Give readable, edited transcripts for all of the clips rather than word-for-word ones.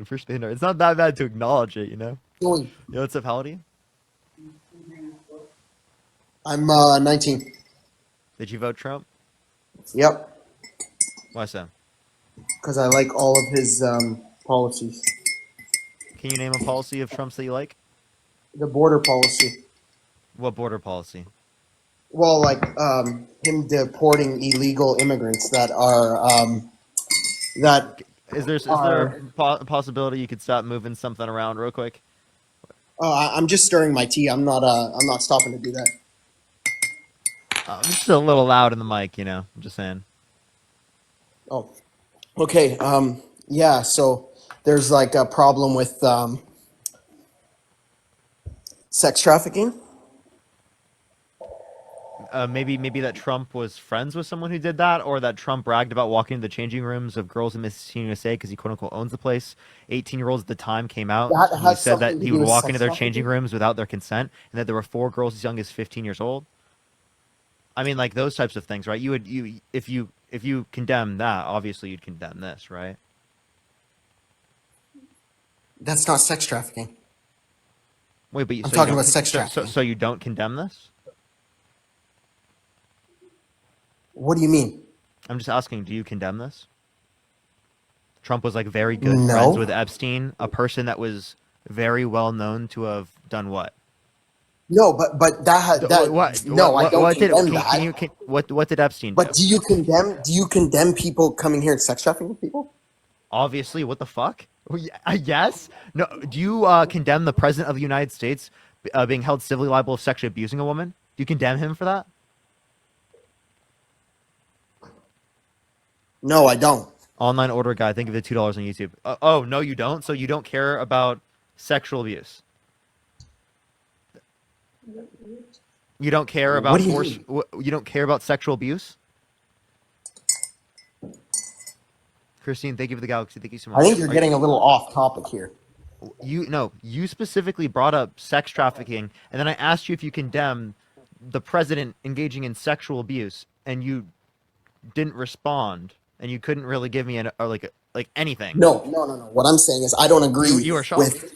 For standard. It's not that bad to acknowledge it, you know? Doing. Yo, what's up, how old are you? I'm 19. Did you vote Trump? Yep, Why so? because I like all of his policies. Can you name a policy of Trump's that you like? The border policy. What border policy? Well, like him deporting illegal immigrants that Is there are. a possibility you could stop moving something around real quick? I'm just stirring my tea. I'm not stopping to do that. It's just a little loud in the mic, you know? I'm just saying. Oh, okay. Yeah. So there's like a problem with sex trafficking. Maybe that Trump was friends with someone who did that, or that Trump bragged about walking into the changing rooms of girls in Miss USA because he quote unquote owns the place. 18-year-olds at the time came out That and he has said that something to he do would with walk into sex their changing trafficking. rooms without their consent, and that there were 4 girls as young as 15 years old. I mean, like those types of things, right? If you condemn that, obviously you'd condemn this, right? That's not sex trafficking. Wait, but I'm so you talking don't about sex so trafficking. you don't condemn this? What do you mean? I'm just asking, do you condemn this? Trump was like very good friends with No. Epstein, a person that was very well known to have done what? No, but What? no, I don't What did? condemn that. What did Epstein But do? do you condemn people coming here and sex trafficking people? Obviously, what the fuck? Yes. No. Do you condemn the president of the United States being held civilly liable of sexually abusing a woman? Do you condemn him for that? No, I don't. Online order guy. Think of the $2 on YouTube. Oh no, you don't. So you don't care about sexual abuse. You don't care What about do you force. mean? You don't care about sexual abuse. Christine, thank you for the galaxy. Thank you so I much. think you're getting a little off topic here. You no, you specifically brought up sex trafficking, and then I asked you if you condemn the president engaging in sexual abuse, and you didn't respond, and you couldn't really give me like anything. No, no, no, no. What I'm saying is I don't agree You were shocked. with.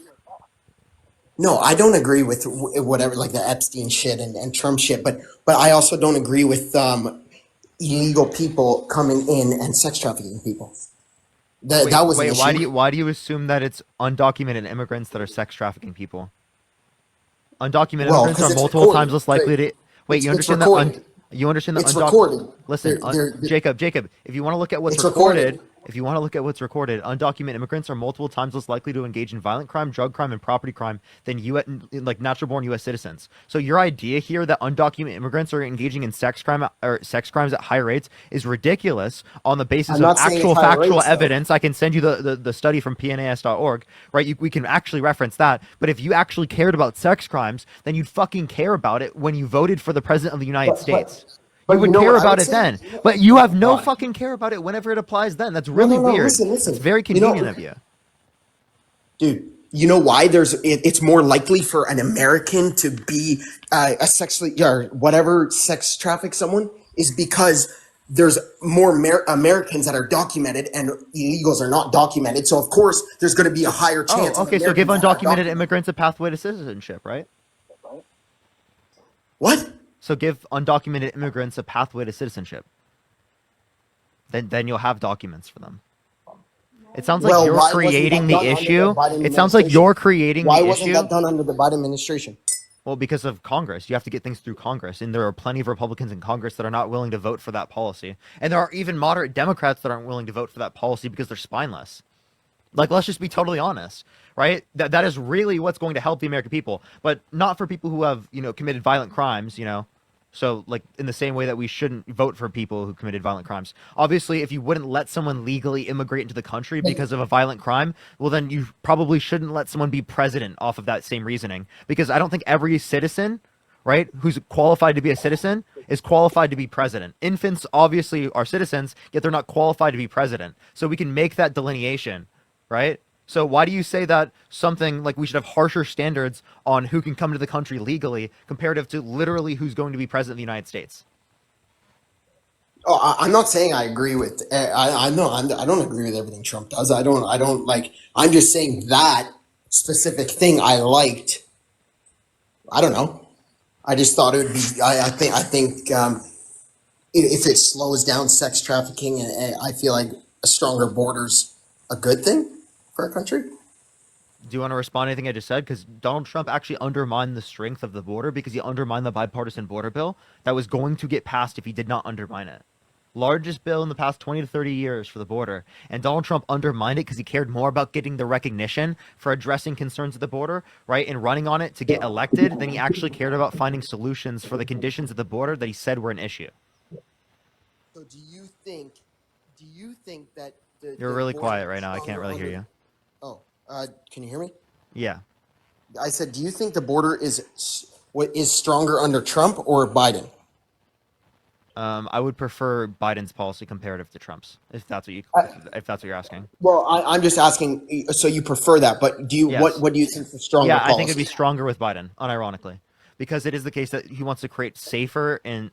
No, I don't agree with whatever like the Epstein shit and Trump shit, but I also don't agree with illegal people coming in and sex trafficking people. That was an Wait. issue. Why do you assume that it's undocumented immigrants that are sex trafficking people? Undocumented Well, immigrants because are it's multiple times recorded. less likely to. Wait, you It's understand that? recorded. You understand that It's recorded. Listen, Jacob. If you want to look at what's It's recorded. recorded, undocumented immigrants are multiple times less likely to engage in violent crime, drug crime, and property crime than like natural-born U.S. citizens. So your idea here that undocumented immigrants are engaging in sex crime or sex crimes at high rates is ridiculous on the basis I'm of not saying it's actual higher factual rates though. evidence. I can send you the study from pnas.org, right? We can actually reference that. But if you actually cared about sex crimes, then you'd fucking care about it when you voted for the president of the United But States. but You but you would know care what I about would it say? then, but you have no Uh, fucking care about it whenever it applies then. That's no, really no, no. weird. Listen, That's listen. very You convenient know, of you. dude. You know why it's more likely for an American to be a sexually or whatever sex traffic someone is because there's more Americans that are documented and illegals are not documented. So of course there's going to be a higher Oh, chance of okay. So give Americans that are undocumented documented. immigrants a pathway to citizenship, right? What? So give undocumented immigrants a pathway to citizenship. Then you'll have documents for them. It sounds like Well, you're why wasn't creating that the done under the issue. Biden It sounds like administration? you're creating Why the wasn't issue. that done under the Biden administration? Well, because of Congress. You have to get things through Congress. And there are plenty of Republicans in Congress that are not willing to vote for that policy. And there are even moderate Democrats that aren't willing to vote for that policy because they're spineless. Like, let's just be totally honest, right? That is really what's going to help the American people, but not for people who have, committed violent crimes, So, like, in the same way that we shouldn't vote for people who committed violent crimes. Obviously, if you wouldn't let someone legally immigrate into the country because of a violent crime, well, then you probably shouldn't let someone be president off of that same reasoning. Because I don't think every citizen, right, who's qualified to be a citizen is qualified to be president. Infants obviously are citizens, yet they're not qualified to be president. So we can make that delineation, right? So why do you say that something like we should have harsher standards on who can come to the country legally comparative to literally who's going to be president of the United States? Oh, I'm not saying I agree with. I know I don't agree with everything Trump does. I don't like. I'm just saying that specific thing I liked. I don't know. I just thought it would be. I think if it slows down sex trafficking, and I feel like a stronger border's a good thing for our country. Do you want to respond to anything I just said? Because Donald Trump actually undermined the strength of the border because he undermined the bipartisan border bill that was going to get passed if he did not undermine it. Largest bill in the past 20 to 30 years for the border. And Donald Trump undermined it because he cared more about getting the recognition for addressing concerns at the border, right, and running on it to get elected than he actually cared about finding solutions for the conditions at the border that he said were an issue. So do you think that You're the really border quiet right is now. I can't stronger really hear under? you. Oh, can you hear me? Yeah. I said, do you think the border what is stronger under Trump or Biden? I would prefer Biden's policy comparative to Trump's, I, if that's what you're asking. well, I'm just asking. So you prefer that, but Yes. what do you think the stronger Yeah, I think it'd be policy? stronger with Biden, unironically, because it is the case that he wants to create safer and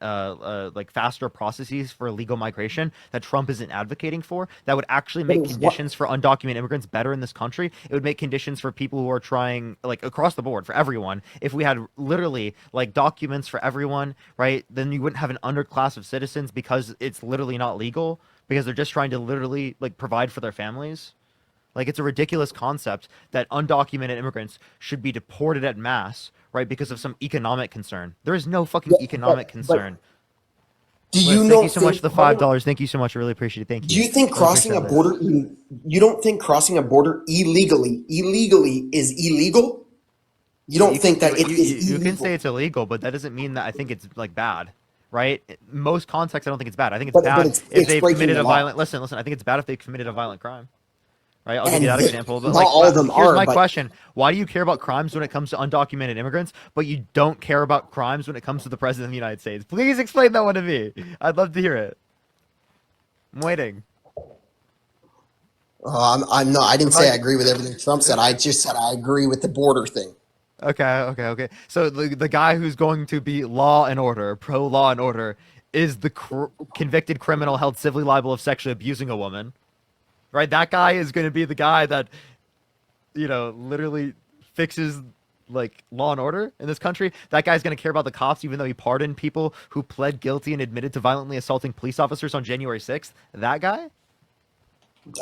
like faster processes for illegal migration that Trump isn't advocating for. That would actually But make it's what? conditions for undocumented immigrants better in this country. It would make conditions for people who are trying, like across the board, for everyone. If we had literally like documents for everyone, right, then you wouldn't have an underclass of citizens because it's literally not legal because they're just trying to literally like provide for their families. Like it's a ridiculous concept that undocumented immigrants should be deported at mass, right, because of some economic concern. There is no fucking Yeah, economic but concern. do Liz, you thank you not so much think? for the $5. Thank you so much. I really appreciate it. Thank Do you. you think Really crossing appreciate a it, Liz. border? You don't think crossing a border illegally is illegal? You Well, don't think that it is you can say illegal? it's illegal, but that doesn't mean that I think it's like bad, right? In most contexts, I don't think it's bad. I think it's But bad if it's they've breaking committed the a violent. law, Listen. I think it's bad if they've committed a violent crime. Right? I'll give you and that example. But not like, all of them here's are. my But question: why do you care about crimes when it comes to undocumented immigrants, but you don't care about crimes when it comes to the president of the United States? Please explain that one to me. I'd love to hear it. I'm waiting. I'm not. I didn't say I Probably. agree with everything Trump said. I just said I agree with the border thing. Okay. So the guy who's going to be law and order, pro law and order, is the convicted criminal held civilly liable of sexually abusing a woman. Right? That guy is going to be the guy that literally fixes like law and order in this country. That guy's going to care about the cops, even though he pardoned people who pled guilty and admitted to violently assaulting police officers on January 6th. That guy?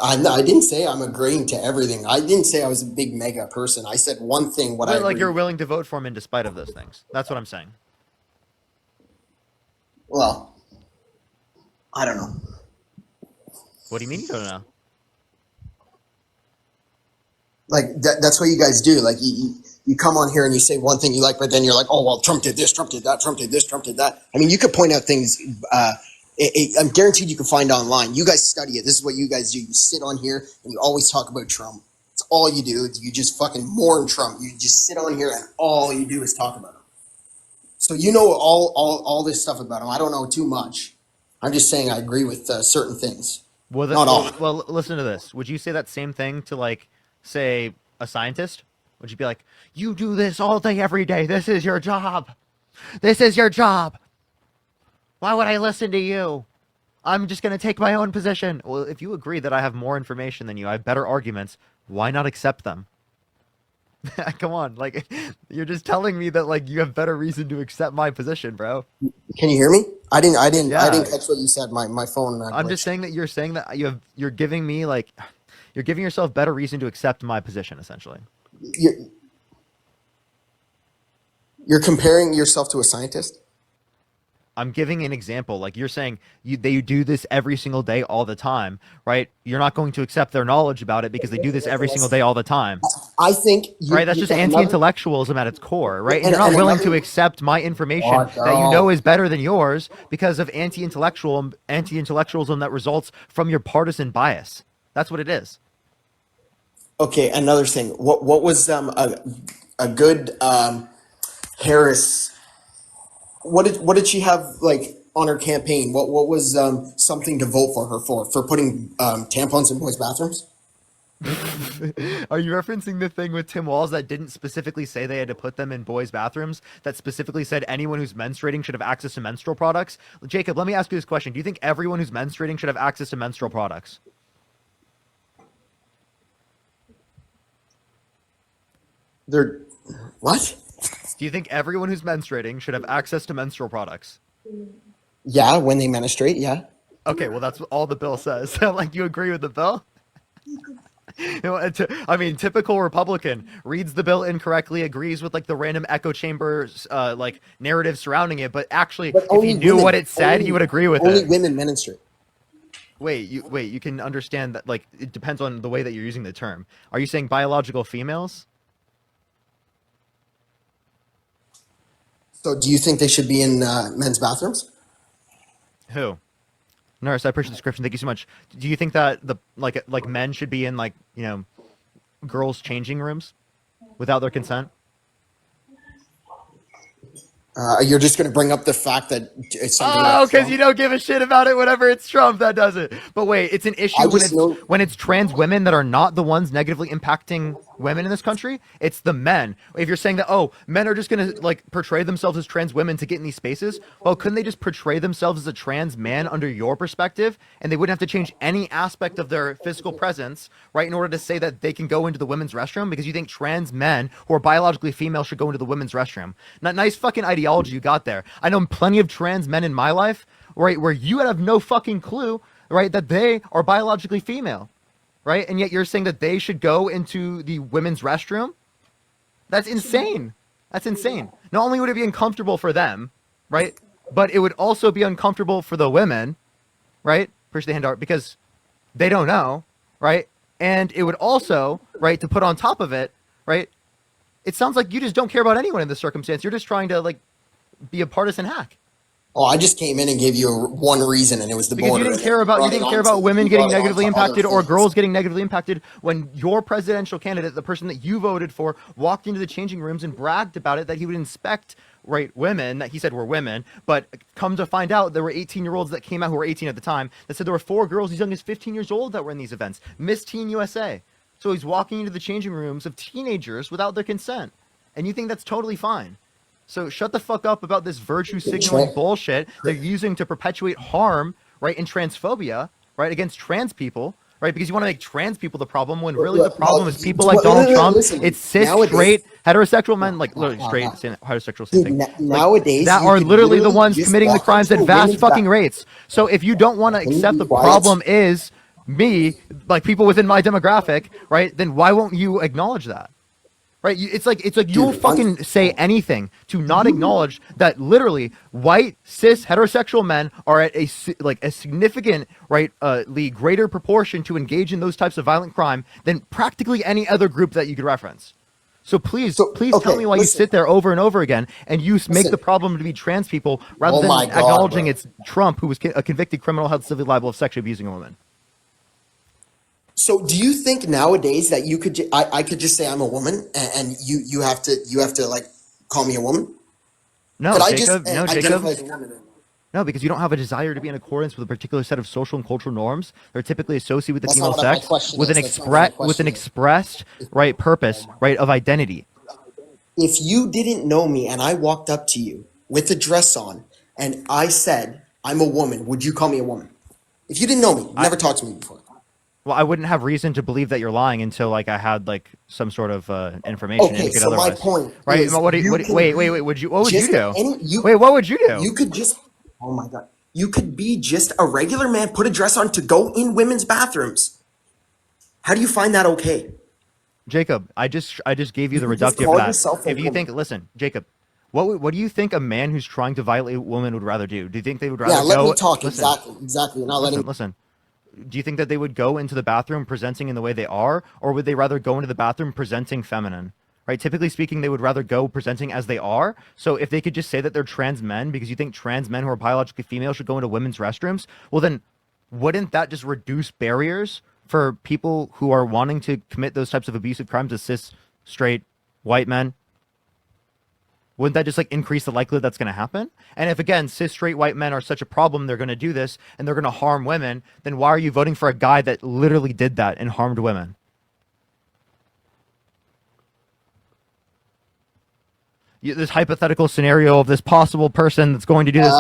I didn't say I'm agreeing to everything. I didn't say I was a big mega person. I said one thing. What I But like agree you're with. willing to vote for him in despite of those things. That's what I'm saying. Well, I don't know. What do you mean you don't know? Like that's what you guys do. Like you come on here and you say one thing you like, but then you're like, oh well, Trump did this, Trump did that, Trump did this, Trump did that. I mean, you could point out things. I'm guaranteed you can find online. You guys study it. This is what you guys do. You sit on here and you always talk about Trump. It's all you do. You just fucking mourn Trump. You just sit on here and all you do is talk about him. So you know all this stuff about him. I don't know too much. I'm just saying I agree with certain things, Well, not all. listen to this. Would you say that same thing to like, say, a scientist? Would you be like, you do this all day, every day. This is your job. This is your job. Why would I listen to you? I'm just going to take my own position. Well, if you agree that I have more information than you, I have better arguments, why not accept them? Come on, like you're just telling me that like you have better reason to accept my position, bro. Can you hear me? I Yeah, didn't catch what you said. My phone I'm just glitched. saying that you're saying that you're giving me like you're giving yourself better reason to accept my position essentially. You're, you're comparing yourself to a scientist. I'm giving an example. Like you're saying they do this every single day all the time, right? You're not going to accept their knowledge about it because they do this every single day all the time. I think Right? That's just another anti-intellectualism at its core, right? And you're not and willing to another. accept my information Oh, that you know girl. is better than yours because of anti-intellectualism that results from your partisan bias. That's what it is. Okay, another thing. What was a good Harris? What did she have like on her campaign? What was something to vote for her for putting tampons in boys' bathrooms? Are you referencing the thing with Tim Walz that didn't specifically say they had to put them in boys' bathrooms? That specifically said anyone who's menstruating should have access to menstrual products? Jacob, let me ask you this question. Do you think everyone who's menstruating should have access to menstrual products? They're what? Do you think everyone who's menstruating should have access to menstrual products? Yeah, when they menstruate, yeah. Okay, well, that's what all the bill says. Like, you agree with the bill? You know, I mean, typical Republican reads the bill incorrectly, agrees with like the random echo chambers, like narrative surrounding it, but actually, But if he knew what it said, he would agree with only it. women menstruate. Wait, you can understand that, like, it depends on the way that you're using the term. Are you saying biological females? So do you think they should be in men's bathrooms? Who? Nurse, I appreciate the description. Thank you so much. Do you think that the like men should be in, like, you know, girls' changing rooms without their consent? You're just going to bring up the fact that it's something. Oh, because you don't give a shit about it whenever it's Trump that does it. But wait, it's an issue when it's trans women that are not the ones negatively impacting women in this country. It's the men. If you're saying that, oh, men are just going to like portray themselves as trans women to get in these spaces, well, couldn't they just portray themselves as a trans man under your perspective, and they wouldn't have to change any aspect of their physical presence, right, in order to say that they can go into the women's restroom because you think trans men who are biologically female should go into the women's restroom? Not nice fucking ideology you got there. I know plenty of trans men in my life, right, where you have no fucking clue, right, that they are biologically female. Right? And yet you're saying that they should go into the women's restroom? That's insane. That's insane. Not only would it be uncomfortable for them, right? But it would also be uncomfortable for the women, right? Push the hand out because they don't know, right? And it would also, right, to put on top of it, right? It sounds like you just don't care about anyone in this circumstance. You're just trying to, like, be a partisan hack. Oh, I just came in and gave you one reason, and it was the because border. You didn't care about women getting negatively impacted or girls getting negatively impacted when your presidential candidate, the person that you voted for, walked into the changing rooms and bragged about it, that he would inspect, right, women that he said were women, but come to find out there were 18-year-olds that came out who were 18 at the time that said there were 4 girls as young as 15 years old that were in these events. Miss Teen USA. So he's walking into the changing rooms of teenagers without their consent. And you think that's totally fine. So shut the fuck up about this virtue signaling bullshit they're using to perpetuate harm, right, and transphobia, right, against trans people, right, because you want to make trans people the problem when really the problem is people like Donald Trump. It's cis, straight, heterosexual men, like literally straight, heterosexual, same thing, nowadays that are literally the ones committing the crimes at vast fucking rates. So if you don't want to accept the problem is me, like people within my demographic, right, then why won't you acknowledge that? Right, it's like you'll fucking say anything to not acknowledge that literally white cis heterosexual men are at a significant greater proportion to engage in those types of violent crime than practically any other group that you could reference. So please tell me why you sit there over and over again and you make the problem to be trans people rather than acknowledging it's Trump who was a convicted criminal held civilly liable of sexually abusing a woman. So do you think nowadays that you could I could just say I'm a woman and you have to like call me a woman? No, could Jacob. I just Jacob. as a woman? No, because you don't have a desire to be in accordance with a particular set of social and cultural norms. They're typically associated with the female sex with an expressed right purpose, right, of identity. If you didn't know me and I walked up to you with a dress on and I said I'm a woman, would you call me a woman? If you didn't know me, never talked to me before. Well, I wouldn't have reason to believe that you're lying until like I had like some sort of information. Okay, so otherwise. My point, right? Is wait. What would you do? Wait, what would you do? You could just. Oh my god! You could be just a regular man, put a dress on to go in women's bathrooms. How do you find that okay? Jacob, I just gave you the reductive of that. If you think, listen, Jacob, what do you think a man who's trying to violate a woman would rather do? Do you think they would rather go? Yeah, let me talk. Listen, exactly. Not listen. Do you think that they would go into the bathroom presenting in the way they are, or would they rather go into the bathroom presenting feminine? Right? Typically speaking, they would rather go presenting as they are. So if they could just say that they're trans men because you think trans men who are biologically female should go into women's restrooms, well then wouldn't that just reduce barriers for people who are wanting to commit those types of abusive crimes as cis, straight, white men? Wouldn't that just like increase the likelihood that's going to happen? And if again, cis straight white men are such a problem, they're going to do this and they're going to harm women, then why are you voting for a guy that literally did that and harmed women? this hypothetical scenario of this possible person that's going to do this.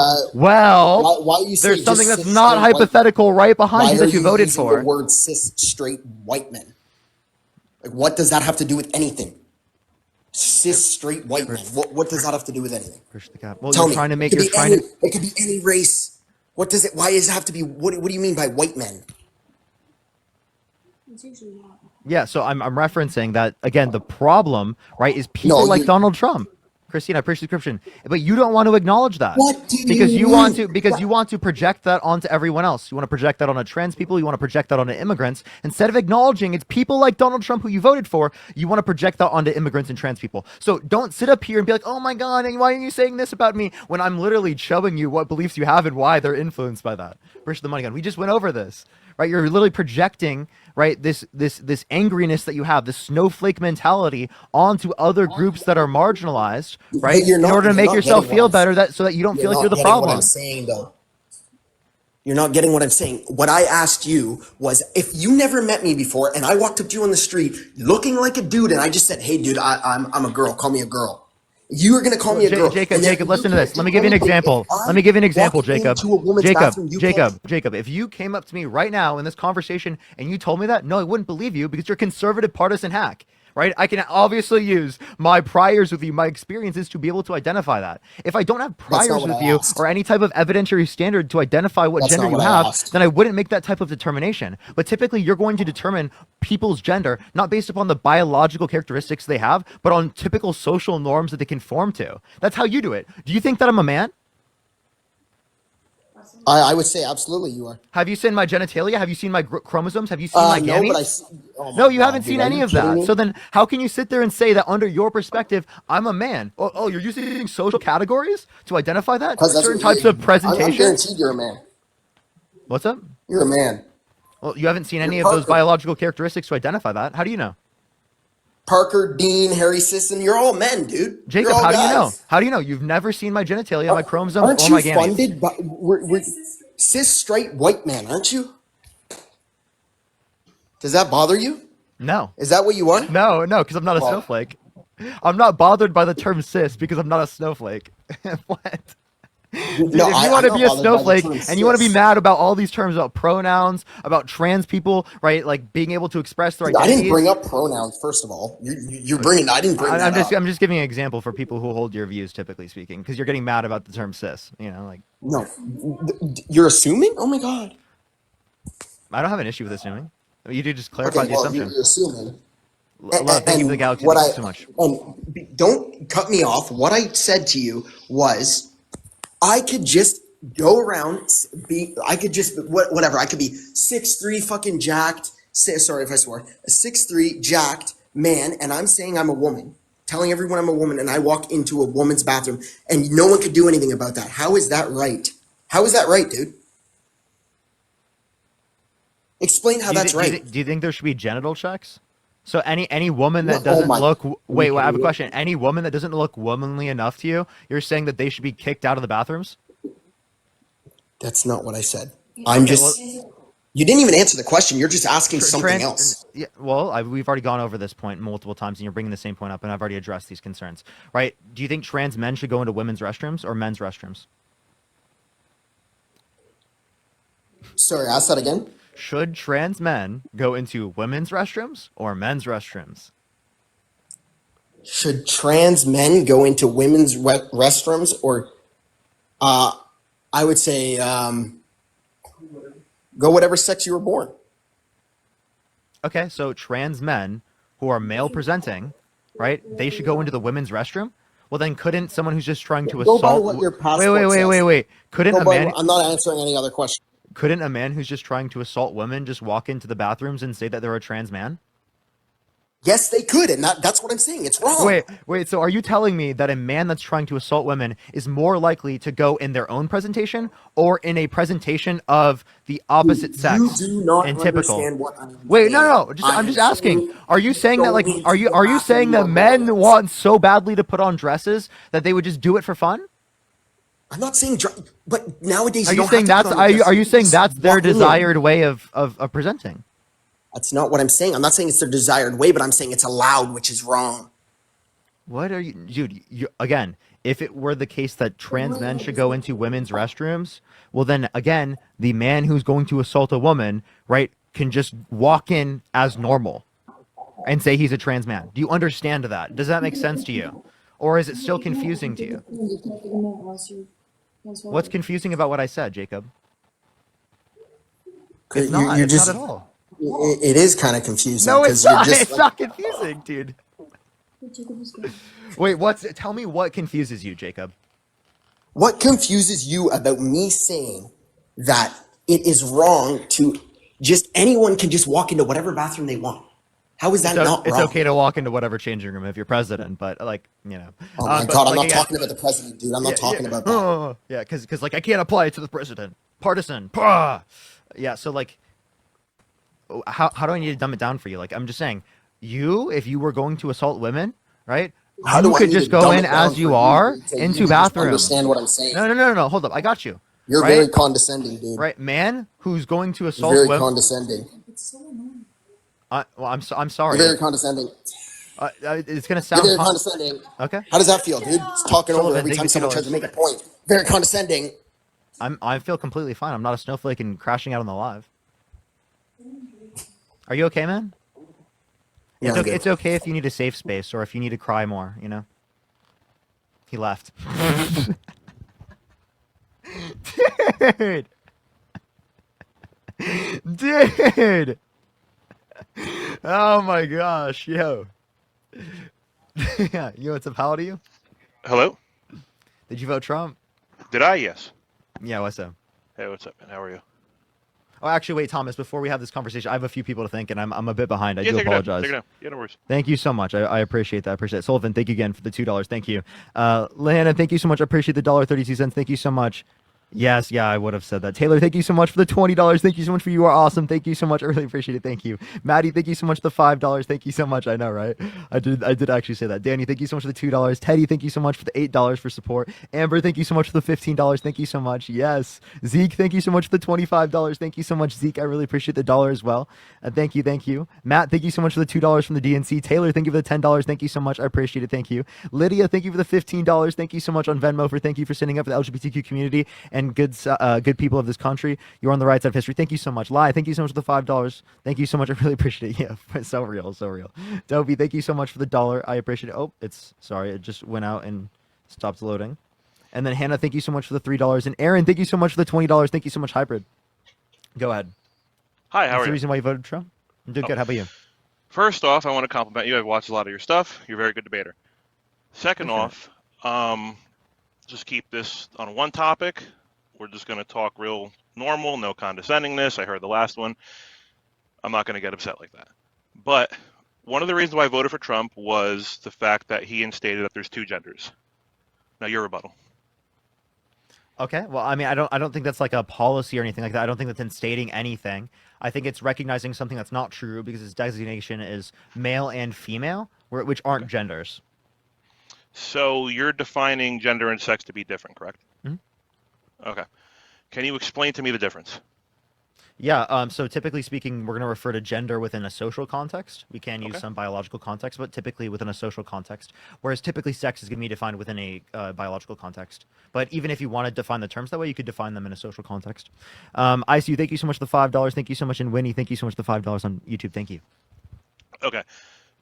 Why are you saying There's something just that's cis not straight white- hypothetical right behind Why you are that you you voted using for. the word cis straight white men? Like, what does that have to do with anything? Cis straight white men. What does that have to do with anything? Push the cap. Well, Tell you're me. trying to It make. could You're be trying any. to. It could be any race. What does it? Why does it have to be? What do you mean by white men? Yeah. So I'm referencing that again. The problem, right, is people No, like you. Donald Trump. Christine, I appreciate the description, but you don't want to acknowledge that What do because you you want mean? to you want to project that onto everyone else. You want to project that onto trans people. You want to project that onto immigrants instead of acknowledging it's people like Donald Trump who you voted for. You want to project that onto immigrants and trans people. So don't sit up here and be like, "Oh my God, and why are you saying this about me?" When I'm literally showing you what beliefs you have and why they're influenced by that. Push the money gun. We just went over this, right? You're literally projecting, right, this angriness that you have, this snowflake mentality onto other groups that are marginalized, right? But you're In not. order to You're make not yourself getting feel what I'm better, so that you don't You're feel like not you're the getting what I'm problem. saying, though. You're not getting what I'm saying. What I asked you was if you never met me before and I walked up to you on the street looking like a dude and I just said, "Hey, dude, I'm a girl. Call me a girl." You are gonna call me a girl. Jacob, And then Jacob, you listen to can't this. Let do me give you an anything. example. If Let me give you an I example, walk Jacob. into a woman's Jacob, bathroom, you Jacob, can't. Jacob. If you came up to me right now in this conversation and you told me that, no, I wouldn't believe you because you're a conservative partisan hack. Right? I can obviously use my priors with you, my experiences to be able to identify that. If I don't have That's not priors what with I you asked. or any type of evidentiary standard to identify what That's gender not you what I have, asked. then I wouldn't make that type of determination. But typically, you're going to determine people's gender not based upon the biological characteristics they have, but on typical social norms that they conform to. That's how you do it. Do you think that I'm a man? I would say absolutely you are. Have you seen my genitalia? Have you seen my chromosomes? Have you seen my No, but gametes? oh my No, you God, haven't dude, seen are any you of kidding that. So me? then how can you sit there and say that under your perspective, I'm a man? Oh, you're using social categories to identify that? Because that's Certain what types of I'm presentation? guaranteed you're a man. What's up? You're a man. Well, you haven't seen You're any of those Parker. biological characteristics to identify that. How do you know? Parker, Dean, Harry Sisson, you're all men, dude. You're Jacob, all how do you know? guys. How do you know? You've never seen my genitalia, my chromosomes, Aren't or you my gametes. funded by we're cis straight white men, aren't you? Does that bother you? No. Is that what you are? No, because I'm not a Well, snowflake. I'm not bothered by the term cis because I'm not a snowflake. What? Dude, no, if you want I'm to not be a bothered by the snowflake term and you want to be cis. mad about all these terms about pronouns, about trans people, right? Like being able to express their Dude, I didn't bring identities. up pronouns. First of all, you're bringing. I didn't bring that up. I'm just giving an example for people who hold your views, typically speaking, because you're getting mad about the term cis. Like No, you're assuming. Oh my God. I don't have an issue with assuming. You do just clarify Okay, the well, assumption. you're assuming. Love, thank you for the galaxy. What Thank I you so much. and don't cut me off. What I said to you was I could just go around I could just whatever. I could be 6'3" fucking jacked. Sorry if I swore. A 6'3" jacked man, and I'm saying I'm a woman, telling everyone I'm a woman, and I walk into a woman's bathroom, and no one could do anything about that. How is that right? How is that right, dude? Explain how that's right. Do you think there should be genital checks? So any woman that Oh doesn't my! look Are you wait, I have kidding a me? question. Any woman that doesn't look womanly enough to you, you're saying that they should be kicked out of the bathrooms? That's not what I said. I'm Okay, well, just. You didn't even answer the question. You're just asking something trans. else. Yeah, well, we've already gone over this point multiple times, and you're bringing the same point up, and I've already addressed these concerns. Right? Do you think trans men should go into women's restrooms or men's restrooms? Sorry, ask that again. Should trans men go into women's restrooms or men's restrooms? Should trans men go into women's restrooms or I would say go whatever sex you were born. Okay, so trans men who are male presenting, right? They should go into the women's restroom. Well, then couldn't someone who's just trying to Go by assault? what your passport Wait. Couldn't a man? I'm not answering any other question. Couldn't a man who's just trying to assault women just walk into the bathrooms and say that they're a trans man? Yes, they could, and that's what I'm saying. It's wrong. Wait. So are you telling me that a man that's trying to assault women is more likely to go in their own presentation or in a presentation of the opposite sex? You do not and typical. understand what I'm Wait, saying. no. I'm just asking. Are you saying that are you saying that men want so badly to put on dresses that they would just do it for fun? I'm not saying, but nowadays Are you you don't saying have to that's put on a dress. are you saying Just that's their walk in there. desired way of presenting? That's not what I'm saying. I'm not saying it's their desired way, but I'm saying it's allowed, which is wrong. What are you, dude? Again, if it were the case that trans men should go into women's restrooms, well, then again, the man who's going to assault a woman, right, can just walk in as normal and say he's a trans man. Do you understand that? Does that make sense to you? Or is it still confusing to you? What's confusing about what I said, Jacob? It's not. You're It's not just at all. it is kind of confusing No, it's because you're not. just It's not confusing, dude. Wait, tell me what confuses you, Jacob? what confuses you about me saying that it is wrong to just anyone can just walk into whatever bathroom they want. How is that not It's wrong? okay to walk into whatever changing room if you're president, but like, Oh my but God, I'm like not again, talking about the president, dude. I'm yeah, not yeah, talking about that. oh, yeah, because like I can't apply it to the president, partisan, pah! Yeah. So like, how do I need to dumb it down for you? Like I'm just saying, if you were going to assault women, right? How You do I could need just to go dumb in it down as for you you, are dude? So you into need to just bathrooms. understand what I'm saying. No. Hold up, I got you. You're Right, very condescending, dude. right. Man who's going to You're assault very women. condescending. Well, I'm You're sorry. very condescending. It's gonna You're sound very condescending. okay. How does that feel, dude? Just talking over Sullivan, every thank you time for someone tries to $2. make a point. Very condescending. I feel completely fine. I'm not a snowflake and crashing out on the live. Are you okay, man? Yeah, It's I'm okay. good. It's okay if you need a safe space or if you need to cry more. He left. Dude, dude. Oh my gosh, yo. Yeah, what's up? How old are you? Hello? Did you vote Trump? Did I? Yes. Yeah, what's up? Hey, what's up, man? How are you? Oh, actually, wait, Thomas. Before we have this conversation, I have a few people to thank, and I'm a bit behind. I Yeah, do take it down. apologize. Take it down. Yeah, no worries. Thank you so much. I appreciate that. I appreciate it. Sullivan, thank you again for the $2. Thank you. Lana, thank you so much. I appreciate the $1.32. Thank you so much. Yes, yeah, I would have said that. Taylor, thank you so much for the $20. Thank you so much for you are awesome. Thank you so much. I really appreciate it. Thank you. Maddie, thank you so much for the $5. Thank you so much. I know, right? I did actually say that. Danny, thank you so much for the $2. Teddy, thank you so much for the $8 for support. Amber, thank you so much for the $15. Thank you so much. Yes. Zeke, thank you so much for the $25. Thank you so much, Zeke. I really appreciate the dollar as well. Thank you, thank you. Matt, thank you so much for the $2 from the DNC. Taylor, thank you for the $10. Thank you so much. I appreciate it. Thank you. Lydia, thank you for the $15. Thank you so much on Venmo thank you for standing up for the LGBTQ community and good people of this country. You're on the right side of history. Thank you so much. Lai, thank you so much for the $5. Thank you so much. I really appreciate it. Yeah, so real, so real. Dopey, thank you so much for the $1. I appreciate it. Oh, sorry, it just went out and stopped loading. And then Hannah, thank you so much for the $3. And Aaron, thank you so much for the $20. Thank you so much, Hybrid. Go ahead. Hi, how That's are the you? reason why you voted Trump? I'm doing good. How about you? First off, I want to compliment you. I've watched a lot of your stuff. You're a very good debater. Second Appreciate off, just keep this on one topic. We're just going to talk real normal, no condescendingness. I heard the last one. I'm not going to get upset like that. But one of the reasons why I voted for Trump was the fact that he instated that there's two genders. Now, your rebuttal. Okay. Well, I mean, I don't think that's like a policy or anything like that. I don't think that's instating anything. I think it's recognizing something that's not true because its designation is male and female, which aren't genders. So you're defining gender and sex to be different, correct? Mhm. Okay. Can you explain to me the difference? Yeah. So typically speaking, we're going to refer to gender within a social context. We can use Okay. some biological context, but typically within a social context. Whereas typically sex is going to be defined within a biological context. But even if you want to define the terms that way, you could define them in a social context. ICU, thank you so much for the $5. Thank you so much, and Winnie, thank you so much for the $5 on YouTube. Thank you. Okay.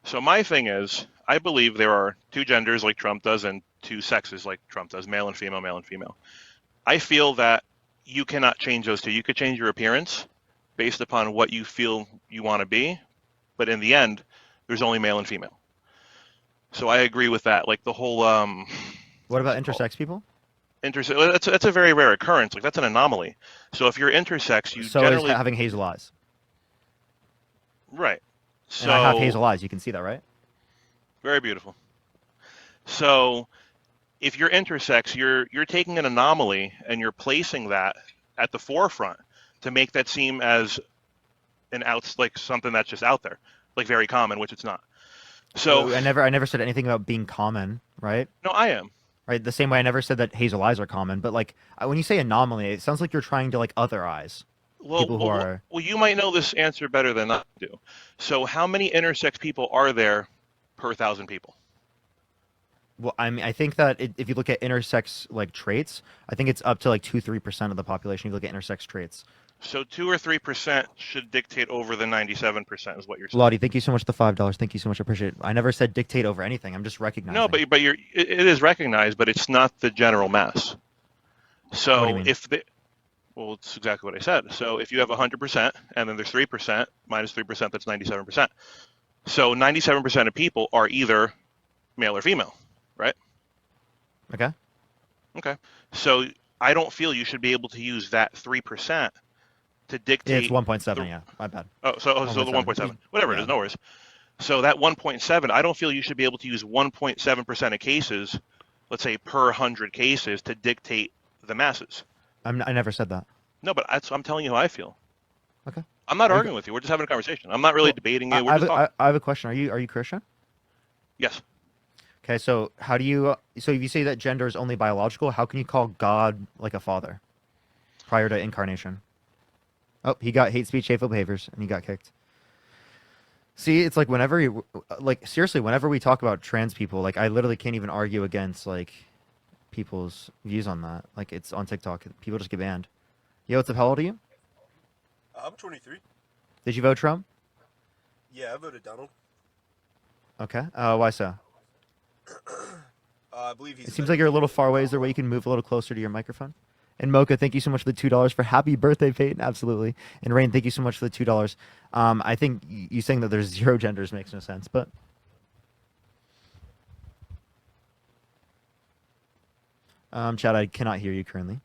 So my thing is, I believe there are two genders like Trump does and two sexes like Trump does, male and female, male and female. I feel that you cannot change those two. You could change your appearance based upon what you feel you want to be, but in the end, there's only male and female. So I agree with that. Like the whole What about intersex people? intersex. That's a very rare occurrence. Like that's an anomaly. So if you're intersex, you So generally is having hazel eyes. right. And I have So hazel eyes. You can see that, right? very beautiful. So if you're intersex, you're taking an anomaly and you're placing that at the forefront to make that seem as like something that's just out there, like very common, which it's not. So I never said anything about being common, right? no, I am. Right. The same way I never said that hazel eyes are common, but like when you say anomaly, it sounds like you're trying to like other eyes. People who are Well, you might know this answer better than I do. So how many intersex people are there per 1,000 people? Well, I mean, I think that if you look at intersex like traits, I think it's up to like 2-3% of the population. If you look at intersex traits. So 2 or 3% should dictate over the 97% is what you're saying. Lottie, thank you so much for the $5. Thank you so much. I appreciate it. I never said dictate over anything. I'm just No, recognizing. but it is recognized, but it's not the general mass. What do you So mean? well, it's exactly what I said. So if you have 100% and then there's 3% minus 3%, that's 97%. So 97% of people are either male or female, right? Okay. Okay. So I don't feel you should be able to use that 3% to It's dictate 1.7. the. Yeah, my bad. So the 1.7, whatever it Yeah. is, no worries. So that 1.7, I don't feel you should be able to use 1.7% of cases, let's say per 100 cases, to dictate the masses. I never said that. No, but I'm telling you how I feel. Okay. I'm not Are you arguing with you. We're just having a conversation. I'm not really Well, debating I, you. We're I, have just a, talking. I have a question. Are you Christian? Yes. Okay, so how do you so if you say that gender is only biological, how can you call God like a father prior to incarnation? Oh, he got hate speech, hateful behaviors, and he got kicked. See, it's like whenever you like seriously, whenever we talk about trans people, like I literally can't even argue against like people's views on that. Like it's on TikTok, people just get banned. Yo, what's up? How old are you? I'm 23. Did you vote Trump? Yeah, I voted Donald. Okay. Why so? I believe he's. It seems like you're a little far away. Is there a way you can move a little closer to your microphone? And Mocha, thank you so much for the $2 for happy birthday, Peyton. Absolutely. And Rain, thank you so much for the $2. I think you saying that there's zero genders makes no sense, but Chad, I cannot hear you currently.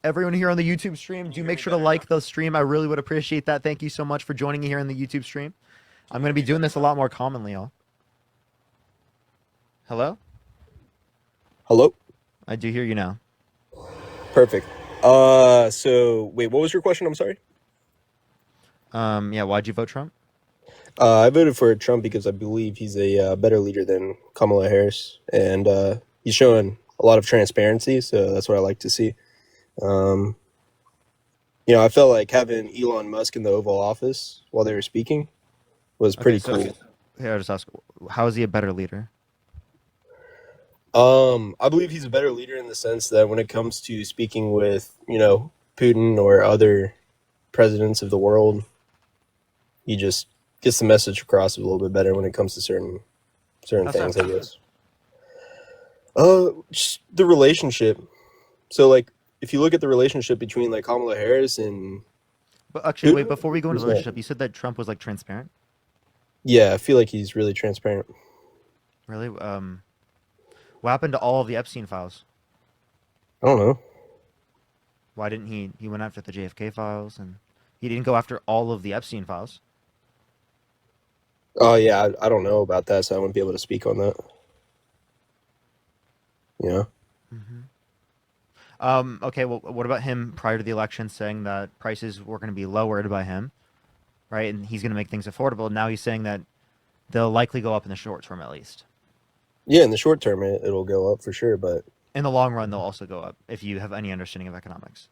Everyone here on the YouTube stream, do make sure to like the stream. I really would appreciate that. Thank you so much for joining me here in the YouTube stream. I'm going to be doing this a lot more commonly, y'all. Hello? Hello. I do hear you now. Perfect. So wait, what was your question? I'm sorry. Yeah, why'd you vote Trump? I voted for Trump because I believe he's a better leader than Kamala Harris, and he's showing a lot of transparency. So that's what I like to see. I felt like having Elon Musk in the Oval Office while they were speaking was pretty cool. Here, I'll just ask, how is he a better leader? I believe he's a better leader in the sense that when it comes to speaking with, Putin or other presidents of the world, he just gets the message across a little bit better when it comes to certain things, I guess. Just the relationship. So, like, if you look at the relationship between, like, Kamala Harris and... But actually, wait, before we go into the relationship, you said that Trump was, like, transparent? Yeah, I feel like he's really transparent. Really? What happened to all of the Epstein files? I don't know. Why didn't he went after the JFK files, and he didn't go after all of the Epstein files? Oh, yeah, I don't know about that, so I wouldn't be able to speak on that. Yeah. Okay, well, what about him prior to the election saying that prices were going to be lowered by him, right? And he's going to make things affordable. Now he's saying that they'll likely go up in the short term, at least. Yeah, in the short term, it'll go up for sure, but... In the long run, they'll also go up, if you have any understanding of economics.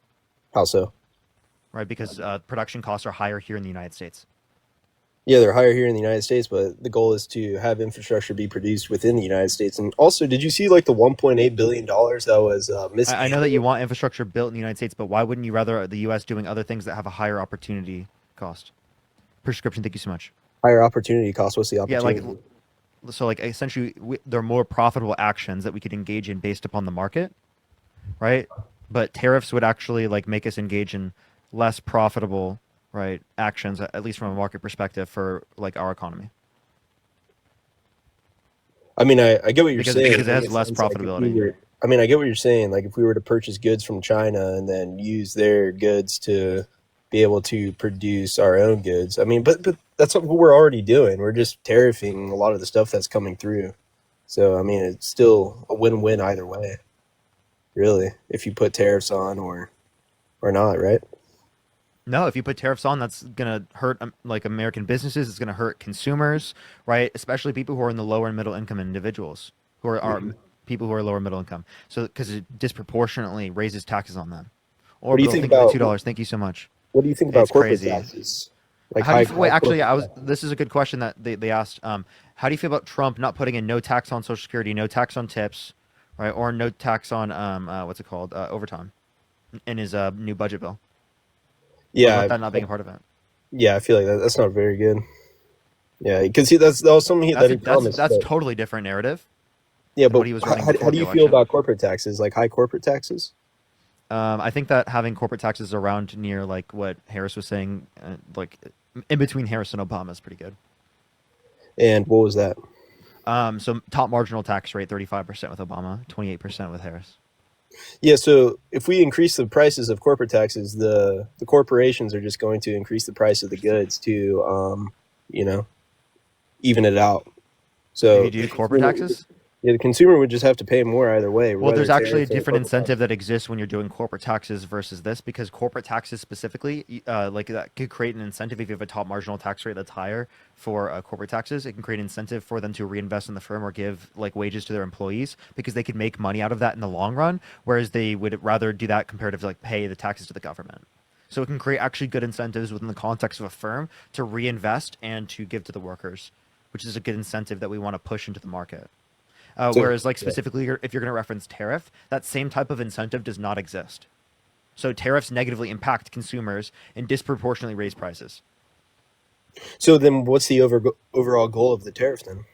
How so? Right, because production costs are higher here in the United States. Yeah, they're higher here in the United States, but the goal is to have infrastructure be produced within the United States. And also, did you see like the $1.8 billion that was missing? I know that you want infrastructure built in the United States, but why wouldn't you rather the U.S. doing other things that have a higher opportunity cost? Prescription, thank you so much. Higher opportunity cost. What's the opportunity? Yeah, so essentially, there are more profitable actions that we could engage in based upon the market, right? But tariffs would actually make us engage in less profitable, right, actions, at least from a market perspective, for our economy. I mean, I get what you're saying. Because it has less profitability. I get what you're saying. Like if we were to purchase goods from China and then use their goods to be able to produce our own goods. I mean, but that's what we're already doing. We're just tariffing a lot of the stuff that's coming through. So, I mean, it's still a win-win either way, really, if you put tariffs on or not, right? No, if you put tariffs on, that's going to hurt American businesses. It's going to hurt consumers, right? Especially people who are in the lower and middle income individuals, who are people who are lower middle income. So, because it disproportionately raises taxes on them. Or what do you think about $2? Thank you so much. What do you think about corporate taxes? Like How do you high wait? Actually, corporate This is a good question that they asked. How do you feel about Trump not putting in no tax on Social Security, no tax on tips, right, or no tax on what's it called, overtime, in his new budget bill, or Yeah, with that not being a part of it? yeah, I feel like that's not very good. Yeah, because that was something that he promised. That's But totally different narrative yeah, than but what he was running how before do the you feel election. about corporate taxes, like high corporate taxes? I think that having corporate taxes around near like what Harris was saying, like in between Harris and Obama, is pretty good. And what was that? So top marginal tax rate 35% with Obama, 28% with Harris. Yeah, so if we increase the prices of corporate taxes, the corporations are just going to increase the price of the goods to, you know, even it out. If you So do corporate taxes, yeah, the consumer would just have to pay more either way, well, whether there's actually a tariff or different corporate incentive taxes. that exists when you're doing corporate taxes versus this, because corporate taxes specifically, like that could create an incentive if you have a top marginal tax rate that's higher for corporate taxes. It can create an incentive for them to reinvest in the firm or give like wages to their employees because they could make money out of that in the long run, whereas they would rather do that comparative to like pay the taxes to the government. So it can create actually good incentives within the context of a firm to reinvest and to give to the workers, which is a good incentive that we want to push into the market. So Whereas, like yeah. specifically, if you're going to reference tariff, that same type of incentive does not exist. So tariffs negatively impact consumers and disproportionately raise prices. So then, what's the overall goal of the tariff then?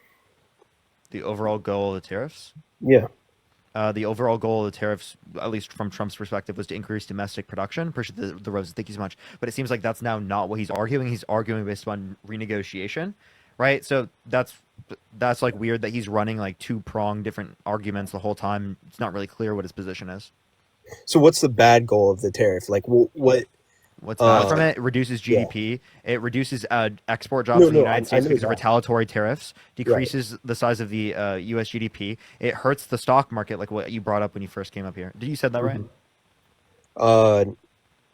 The overall goal of the tariffs, Yeah. the overall goal of the tariffs, at least from Trump's perspective, was to increase domestic production. Appreciate the roses. Thank you so much. But it seems like that's now not what he's arguing. He's arguing based on renegotiation, right? So that's like weird that he's running like two-pronged different arguments the whole time. It's not really clear what his position is. So what's the bad goal of the tariff? Like what? What's bad from Uh, it? It reduces yeah. GDP. It reduces export jobs No, in the no, United I States know because of that. retaliatory tariffs. Right. Decreases the size of the U.S. GDP. It hurts the stock market, like what you brought up when you first came up here. Did you said that right? Mhm. Uh,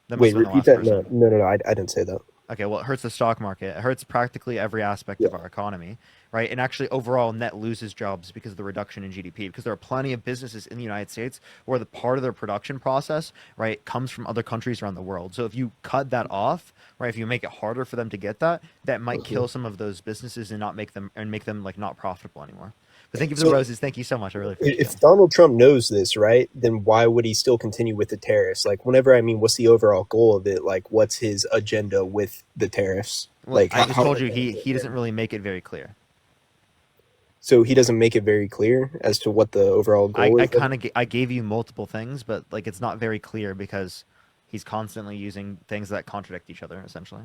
That must Wait, have been the repeat last that. No, person. no, no, no. I didn't say that. Okay, well, it hurts the stock market. It hurts practically every aspect Yeah. of our economy, right? And actually, overall, net loses jobs because of the reduction in GDP. Because there are plenty of businesses in the United States where the part of their production process, right, comes from other countries around the world. So if you cut that off, right, if you make it harder for them to get that, that might kill Mhm. some of those businesses and not make them like not profitable anymore. But thank you for the So roses. Thank you so much. I really appreciate if it. Donald Trump knows this, right, then why would he still continue with the tariffs? Like, whenever I mean, what's the overall goal of it? Like, what's his agenda with the tariffs? Well, Like, I just how told you he doesn't really make it very clear. so he doesn't make it very clear as to what the overall goal I is. kind of I gave you multiple things, but like it's not very clear because he's constantly using things that contradict each other, essentially.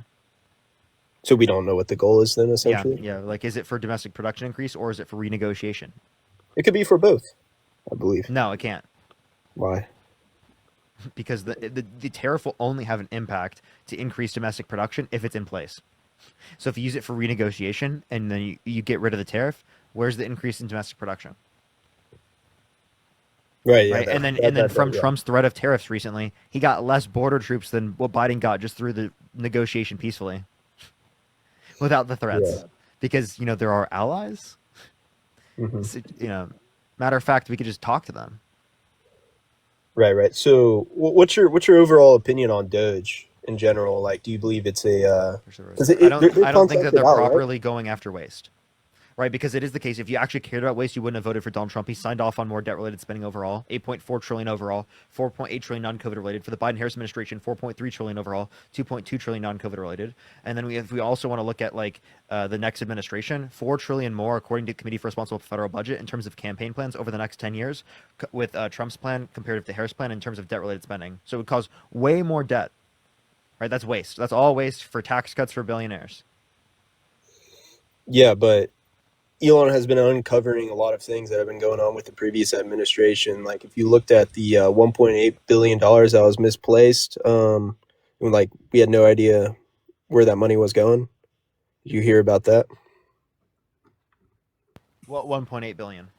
So we don't know what the goal is then, Yeah, essentially. yeah. Like, is it for domestic production increase or is it for renegotiation? It could be for both, I believe. No, it can't Why? because the tariff will only have an impact to increase domestic production if it's in place. So if you use it for renegotiation and then you get rid of the tariff, where's the increase in domestic production? Right. Yeah. Right, and then from Yeah. Trump's threat of tariffs recently, he got less border troops than what Biden got just through the negotiation peacefully without the Yeah. threats, because there are allies. Hmm. So, matter of fact, we could just talk to them. Right. Right. So, what's your overall opinion on Doge in general? Like, do you believe it's a For sure. because they're I don't think that contracted they're out, right? properly going after waste. Right, because it is the case. If you actually cared about waste, you wouldn't have voted for Donald Trump. He signed off on more debt-related spending overall, 8.4 trillion overall, 4.8 trillion non-COVID related. For the Biden-Harris administration, 4.3 trillion overall, 2.2 trillion non-COVID related. And then we also want to look at like the next administration, 4 trillion more according to the Committee for Responsible Federal Budget in terms of campaign plans over the next 10 years, with Trump's plan compared to the Harris plan in terms of debt-related spending. So it would cause way more debt. Right, that's waste. That's all waste for tax cuts for billionaires. Yeah, but Elon has been uncovering a lot of things that have been going on with the previous administration. Like, if you looked at the $1.8 billion that was misplaced, and, like, we had no idea where that money was going. Did you hear about that? What 1.8 billion?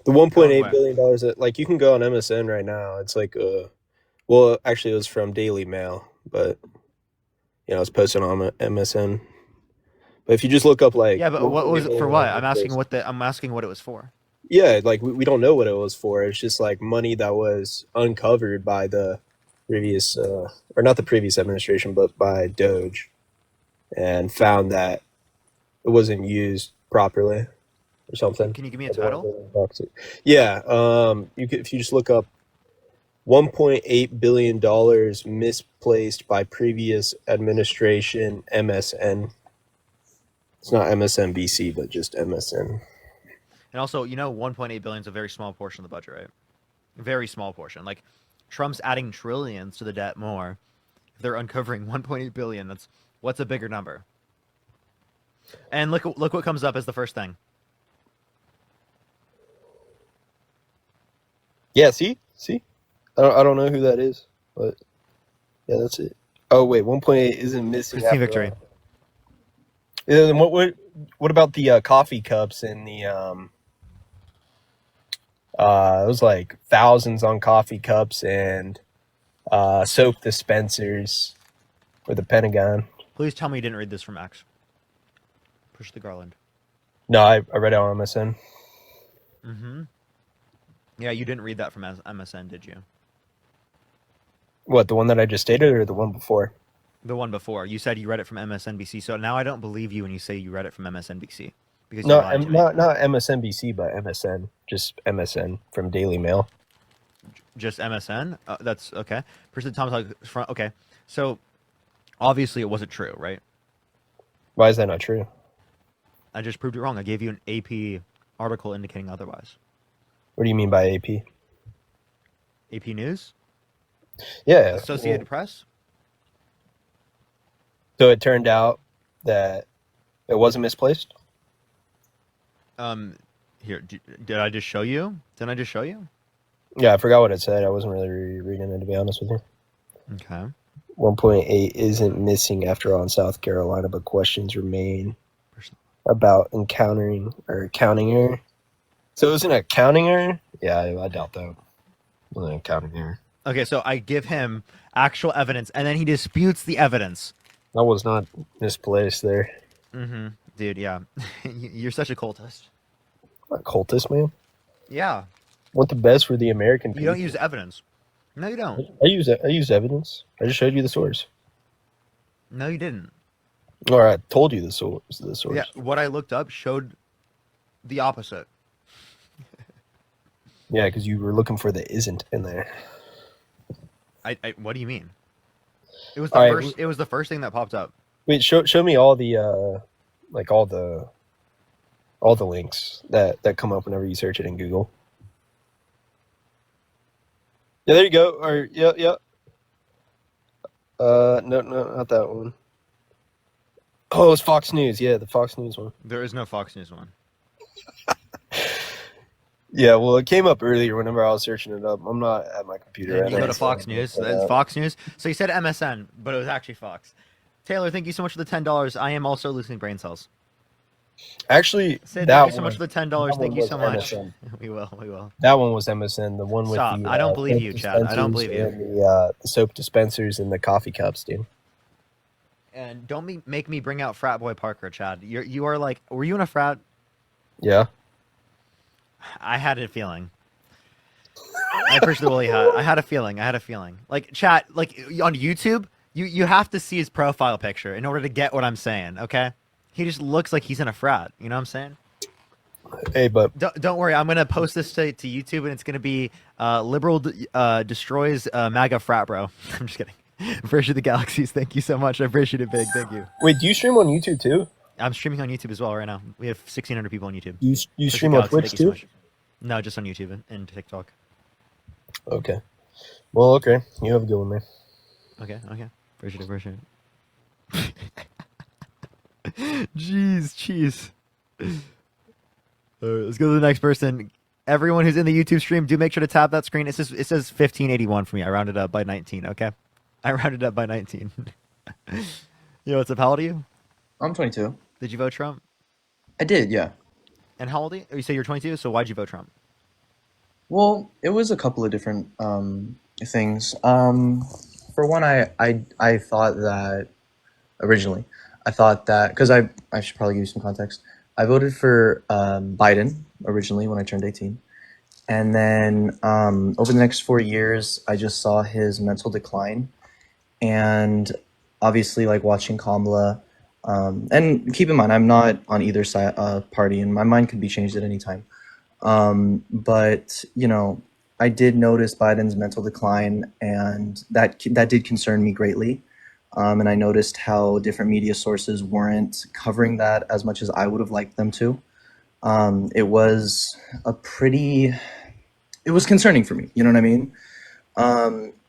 The one point Going eight where? billion dollars that, like, you can go on MSN right now. It's like well, actually, it was from Daily Mail, but it's posted on MSN. But if you just look up like Yeah, but what was it for? What? I'm asking what it was for. yeah, like we don't know what it was for. It's just like money that was uncovered by the previous, or not the previous administration, but by Doge. and found that it wasn't used properly or something. Can you give me a title? Yeah, if you just look up $1.8 billion misplaced by previous administration MSN. It's not MSNBC, but just MSN. And also, 1.8 billion is a very small portion of the budget, right? Very small portion. Like, Trump's adding trillions to the debt more. If they're uncovering 1.8 billion, what's a bigger number? And look what comes up as the first thing. Yeah, see? I don't know who that is, but yeah, that's it. Oh wait, 1.8 isn't missing. Christine Victory. Yeah, then what about the coffee cups and the it was like thousands on coffee cups and soap dispensers for the Pentagon. Please tell me you didn't read this from X. Push the Garland. No, I read it on MSN. Mm-hmm. Yeah, you didn't read that from MSN, did you? What, the one that I just stated or the one before? The one before. You said you read it from MSNBC, so now I don't believe you when you say you read it from MSNBC. Because No, you lied to me. not MSNBC, but MSN. Just MSN from Daily Mail. Just MSN? That's okay. Person Thomas, okay. So, obviously it wasn't true, right? Why is that not true? I just proved it wrong. I gave you an AP article indicating otherwise. What do you mean by AP? AP News? Yeah. Associated Press? So it turned out that it wasn't misplaced? Here, did I just show you? Didn't I just show you? Yeah, I forgot what it said. I wasn't really reading it, to be honest with you. Okay. 1.8 isn't missing after all in South Carolina, but questions remain about counting error. So it was an accounting error? Yeah, I doubt that. It wasn't an accounting error. Okay, so I give him actual evidence, and then he disputes the evidence. That was not misplaced there. Mm-hmm. Dude, yeah. You're such a cultist. Not cultist, man. Yeah. Want the best for the American people. You don't use evidence. No, you don't. I use evidence. I just showed you the source. No, you didn't. Or I told you the source. Yeah, what I looked up showed the opposite. Yeah, because you were looking for the isn't in there. What do you mean? It was the first. It was the first thing that popped up. Wait, show me all the like all the links that come up whenever you search it in Google. Yeah, there you go. Or yeah. No, not that one. Oh, it's Fox News. Yeah, the Fox News one. There is no Fox News one. Yeah, well, it came up earlier whenever I was searching it up. I'm not at my computer. And you go to Fox News. It's Fox News. So you said MSN, but it was actually Fox. Taylor, thank you so much for the $10. I am also losing brain cells. Actually, thank you so much for the $10. Thank you so much. We will. That one was MSN. The one with Stop. the, I don't believe you, Chad. I don't believe you. And the soap dispensers and the coffee cups, dude. And don't make me bring out frat boy Parker, Chad. You are like, were you in a frat? Yeah. I had a feeling. I appreciate the Willie hat. I had a feeling. Like, chat, like on YouTube, you have to see his profile picture in order to get what I'm saying. Okay, he just looks like he's in a frat. You know what I'm saying? Hey, but don't worry. I'm gonna post this to YouTube, and it's gonna be liberal destroys MAGA frat bro. I'm just kidding. Version of the Galaxies. Thank you so much. I appreciate it, big. Thank you. Wait, do you stream on YouTube too? I'm streaming on YouTube as well right now. We have 1,600 people on YouTube. You stream on Twitch too? No, just on YouTube and TikTok. Okay. Well, okay. You have a good one, man. Okay. Appreciate it. Jeez. All right, let's go to the next person. Everyone who's in the YouTube stream, do make sure to tap that screen. It says 1581 for me. I rounded up by 19, okay? I rounded up by 19. Yo, what's up? How old are you? I'm 22. Did you vote Trump? I did, yeah. And how old are you? You say you're 22, so why'd you vote Trump? Well, it was a couple of different things. For one, I thought that originally, because I should probably give you some context. I voted for Biden originally when I turned 18. And then over the next 4 years, I just saw his mental decline. And obviously, like watching Kamala, And keep in mind, I'm not on either side party, and my mind could be changed at any time. But I did notice Biden's mental decline, and that did concern me greatly. And I noticed how different media sources weren't covering that as much as I would have liked them to. It was it was concerning for me. You know what I mean?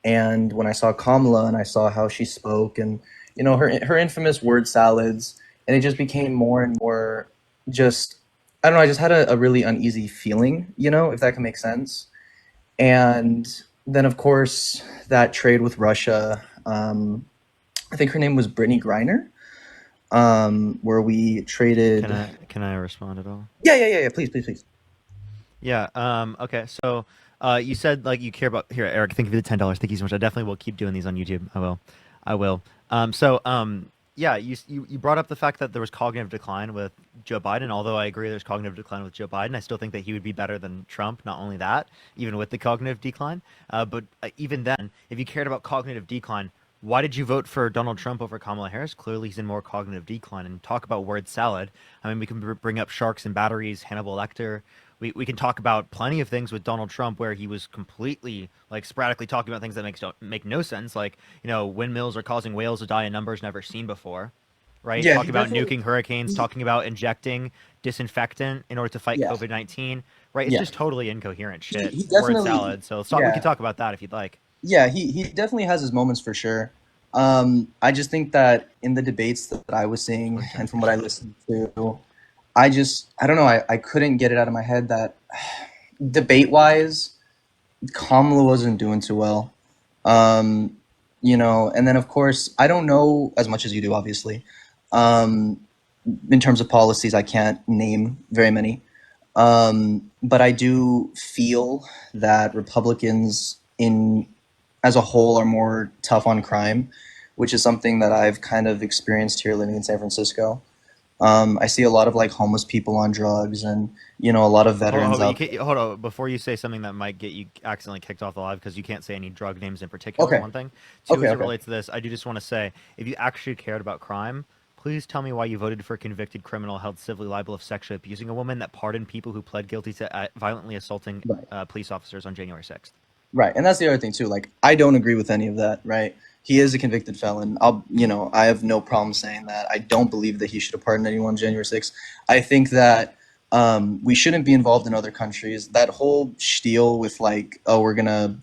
And when I saw Kamala and I saw how she spoke, and her infamous word salads, and it just became more and more just I don't know. I just had a really uneasy feeling, if that can make sense. And then, of course, that trade with Russia. I think her name was Brittany Griner, where we traded. Can I respond at all? Yeah. Please, please, please. Yeah. Okay. So, you said like you care about here, Eric. Thank you for the $10. Thank you so much. I definitely will keep doing these on YouTube. I will. I will. Yeah. You brought up the fact that there was cognitive decline with Joe Biden. Although I agree there's cognitive decline with Joe Biden, I still think that he would be better than Trump. Not only that, even with the cognitive decline, but even then, if you cared about cognitive decline, why did you vote for Donald Trump over Kamala Harris? Clearly, he's in more cognitive decline. And talk about word salad. I mean, we can bring up sharks and batteries, Hannibal Lecter. We can talk about plenty of things with Donald Trump where he was completely like sporadically talking about things that make no sense, like windmills are causing whales to die in numbers never seen before, right? Yeah, he Talking about definitely. nuking hurricanes, He, talking about injecting disinfectant in order to fight yeah, COVID-19, right? It's yeah. just totally incoherent shit. He Word definitely. salad. So we can Yeah, talk about that if you'd like. yeah. He definitely has his moments for sure. I just think that in the debates that I was seeing and from what I listened to, I don't know. I couldn't get it out of my head that debate wise, Kamala wasn't doing too well. Um, and then of course I don't know as much as you do, obviously. Um, in terms of policies, I can't name very many. But I do feel that Republicans in as a whole are more tough on crime, which is something that I've kind of experienced here living in San Francisco. I see a lot of like homeless people on drugs, and a lot of veterans out there. Hold on. Before you say something that might get you accidentally kicked off the live, because you can't say any drug names in particular, Okay, one thing. Two, okay, as it okay. relates to this, I do just want to say, if you actually cared about crime, please tell me why you voted for a convicted criminal held civilly liable of sexually abusing a woman that pardoned people who pled guilty to violently assaulting Right. police officers on January 6th. Right, and that's the other thing too. Like, I don't agree with any of that. Right, he is a convicted felon. I have no problem saying that. I don't believe that he should have pardoned anyone January 6th. I think that we shouldn't be involved in other countries. That whole spiel with like, oh, we're gonna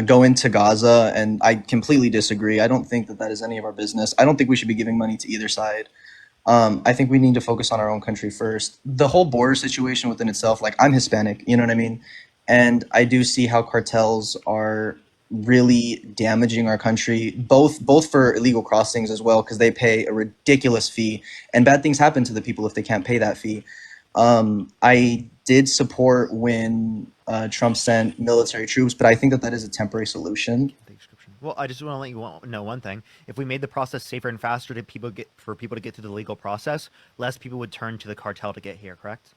go into Gaza, and I completely disagree. I don't think that that is any of our business. I don't think we should be giving money to either side. I think we need to focus on our own country first. The whole border situation within itself, like I'm Hispanic, you know what I mean? And I do see how cartels are really damaging our country, both for illegal crossings as well, because they pay a ridiculous fee, and bad things happen to the people if they can't pay that fee. I did support when Trump sent military troops, but I think that that is a temporary solution. The description. Well, I just want to let you know one thing. If we made the process safer and faster for people to get through the legal process, less people would turn to the cartel to get here. Correct?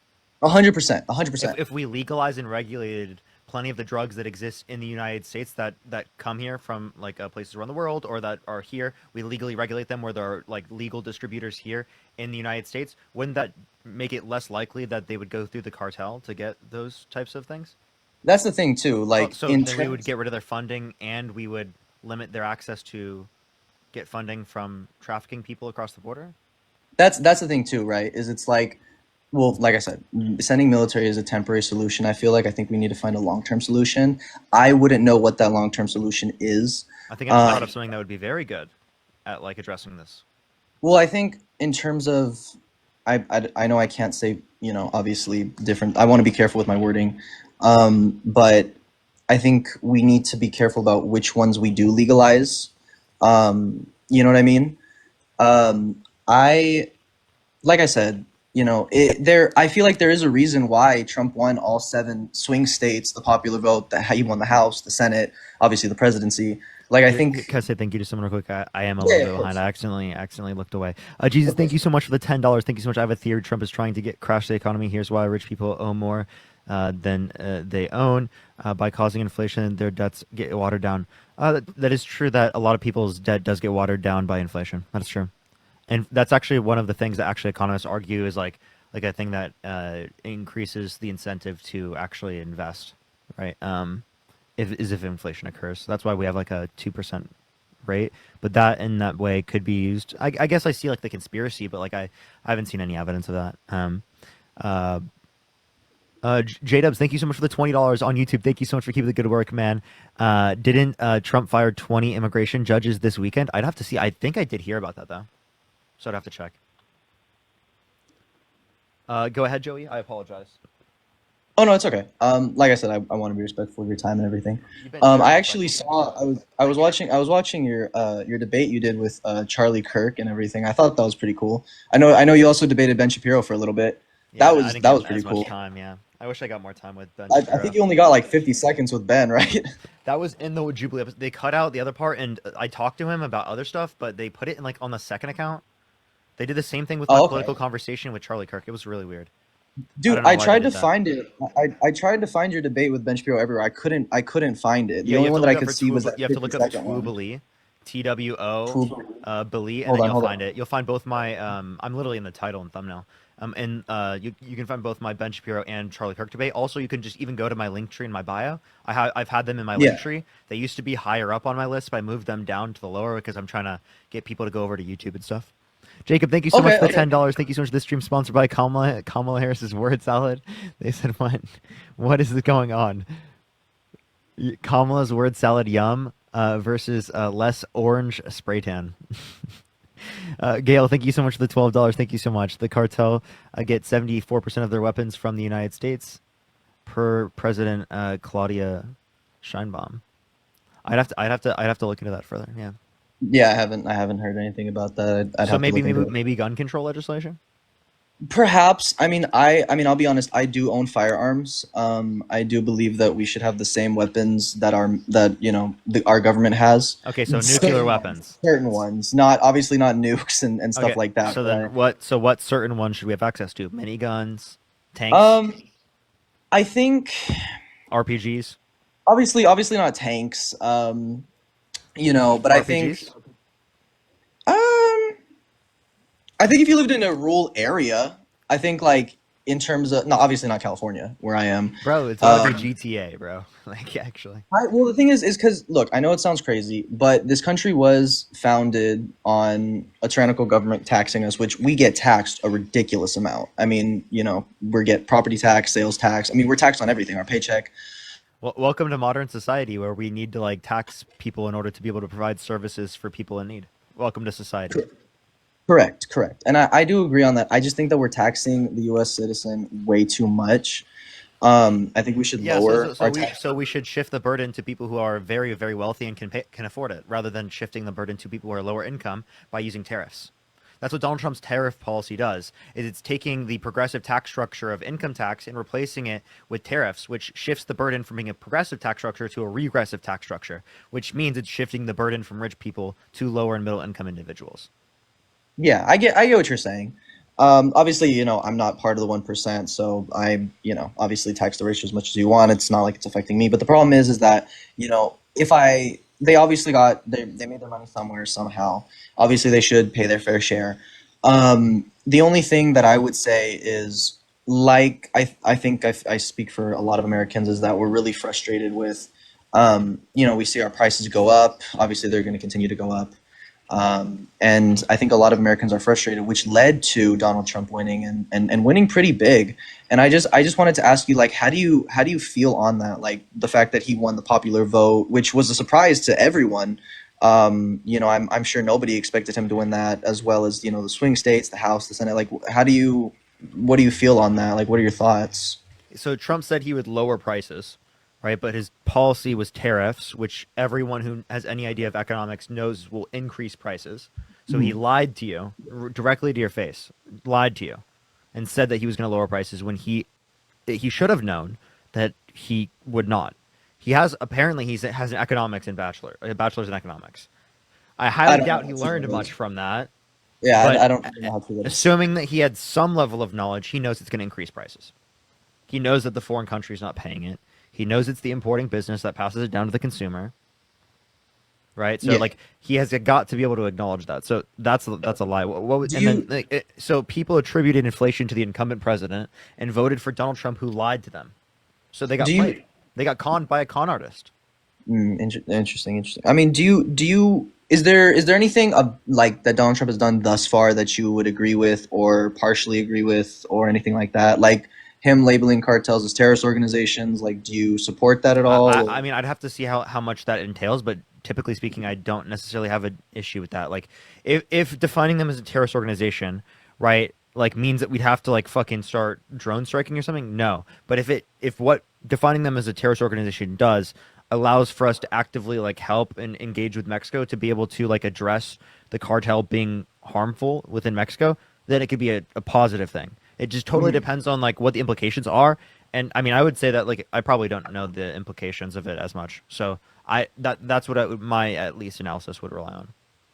100%, 100%. If we legalized and regulated plenty of the drugs that exist in the United States that come here from like places around the world or that are here, we legally regulate them where there are like legal distributors here in the United States. Wouldn't that make it less likely that they would go through the cartel to get those types of things? That's the thing too. Oh, Like so in then we would terms, get rid of their funding and we would limit their access to get funding from trafficking people across the border. that's the thing too, right? Is it's like, well, like I said, sending military is a temporary solution. I think we need to find a long term solution. I wouldn't know what that long term solution is. I think I just thought Um, of something that would be very good at like addressing this. well, I think in terms of, I know I can't say, obviously different. I want to be careful with my wording, but I think we need to be careful about which ones we do legalize. You know what I mean? I like I said, there. I feel like there is a reason why Trump won all seven swing states, the popular vote. That he won the House, the Senate, obviously the presidency. Like I think, Can I say thank you to someone real quick? I am a yeah, little yeah, bit of behind. course, I accidentally looked away. Jesus, of thank course. you so much for the $10. Thank you so much. I have a theory. Trump is trying to get crash the economy. Here's why: rich people owe more than they own by causing inflation. Their debts get watered down. That is true. That a lot of people's debt does get watered down by inflation. That is true. And that's actually one of the things that actually economists argue is like a thing that increases the incentive to actually invest, right? If inflation occurs. So that's why we have like a 2% rate. But that in that way could be used. I guess I see like the conspiracy, but like I haven't seen any evidence of that. Uh, J-Dubs, thank you so much for the $20 on YouTube. Thank you so much for keeping the good work, man. Didn't Trump fire 20 immigration judges this weekend? I'd have to see. I think I did hear about that, though. So I'd have to check. Go ahead, Joey. I apologize. Oh no, it's okay. Like I said, I want to be respectful of your time and everything. You've been very I actually respectful. saw I was watching your debate you did with Charlie Kirk and everything. I thought that was pretty cool. I know you also debated Ben Shapiro for a little bit. Yeah, That I was didn't that get was pretty as much cool. time, yeah. I wish I got more time with Ben I Shapiro. think you only got like 50 seconds with Ben, right? That was in the Jubilee episode. They cut out the other part, and I talked to him about other stuff, but they put it in like on the second account. They did the same thing with my Oh, okay. political conversation with Charlie Kirk. It was really weird. I Dude, don't know I why they tried to did that. find it. I tried to find your debate with Ben Shapiro everywhere. I couldn't find it. The Yeah, you only have one to that I look up could for see was that You have to look up 50-second one. Twobly, TWO, Twobly. Billy, and Hold then on, you'll hold find on. it. You'll find both my I'm literally in the title and thumbnail. And you can find both my Ben Shapiro and Charlie Kirk debate. Also, you can just even go to my link tree in my bio. I've had them in my link Yeah. tree. They used to be higher up on my list, but I moved them down to the lower because I'm trying to get people to go over to YouTube and stuff. Jacob, thank you so much Okay, for the okay. $10. Thank you so much. This stream sponsored by Kamala Harris's word salad. They said, what is going on? Kamala's word salad yum versus less orange spray tan. Gail, thank you so much for the $12. Thank you so much. The cartel get 74% of their weapons from the United States, per President Claudia Scheinbaum. I'd have to look into that further. Yeah. Yeah, I haven't heard anything about that. I'd So have to maybe look into it. maybe gun control legislation. Perhaps. I mean, I'll be honest. I do own firearms. I do believe that we should have the same weapons that our government has. Okay, so Certain nuclear ones, weapons. certain ones, not obviously not nukes and stuff Okay. like that. So then what certain ones should we have access to? Miniguns, tanks, I think RPGs, obviously not tanks. But I think RPGs. I think if you lived in a rural area, I think like in terms of no, obviously not California where I am. Bro, it's gotta be GTA, bro. Like actually. Well, the thing is because look, I know it sounds crazy, but this country was founded on a tyrannical government taxing us, which we get taxed a ridiculous amount. I mean, we get property tax, sales tax. I mean, we're taxed on everything, our paycheck. Well, welcome to modern society where we need to like tax people in order to be able to provide services for people in need. Welcome to society. Correct. And I do agree on that. I just think that we're taxing the U.S. citizen way too much. I think we should Yeah, lower our so we should shift the burden to people who are very, very wealthy and can afford it, rather than shifting the burden to people who are lower income by using tariffs. That's what Donald Trump's tariff policy does. Is it's taking the progressive tax structure of income tax and replacing it with tariffs, which shifts the burden from being a progressive tax structure to a regressive tax structure, which means it's shifting the burden from rich people to lower and middle income individuals. Yeah, I get what you're saying. Obviously, I'm not part of the 1%, so obviously tax the rich as much as you want. It's not like it's affecting me. But the problem is that, they obviously they made their money somewhere, somehow. Obviously, they should pay their fair share. The only thing that I would say is, like, I think I speak for a lot of Americans, is that we're really frustrated with, we see our prices go up. Obviously, they're going to continue to go up. And I think a lot of Americans are frustrated, which led to Donald Trump winning and winning pretty big. And I just wanted to ask you, like, how do you feel on that? Like the fact that he won the popular vote, which was a surprise to everyone. I'm sure nobody expected him to win that, as well as, the swing states, the House, the Senate. Like, what do you feel on that? Like, what are your thoughts? So Trump said he would lower prices, right? But his policy was tariffs, which everyone who has any idea of economics knows will increase prices. So he lied to you directly to your face, lied to you, and said that he was going to lower prices when he should have known that he would not. He has an economics and a bachelor's in economics. I highly doubt he learned much from that. Yeah, But I don't know how true that is. assuming that he had some level of knowledge, he knows it's going to increase prices. He knows that the foreign country is not paying it. He knows it's the importing business that passes it down to the consumer. right? So Yeah. like he has got to be able to acknowledge that. So that's a lie. Do And then you? like, so people attributed inflation to the incumbent president and voted for Donald Trump, who lied to them. So they got Do you? played. They got conned by a con artist. Interesting, interesting. I mean, do you? Is there anything like that Donald Trump has done thus far that you would agree with or partially agree with or anything like that? Like him labeling cartels as terrorist organizations. Like, do you support that at all? I mean, I'd have to see how much that entails, but typically speaking, I don't necessarily have an issue with that. Like, if defining them as a terrorist organization, right, like means that we'd have to like fucking start drone striking or something, no. But if what defining them as a terrorist organization does allows for us to actively like help and engage with Mexico to be able to like address the cartel being harmful within Mexico, then it could be a positive thing. It just totally depends on like what the implications are. And I mean, I would say that like I probably don't know the implications of it as much. So that's what my at least analysis would rely on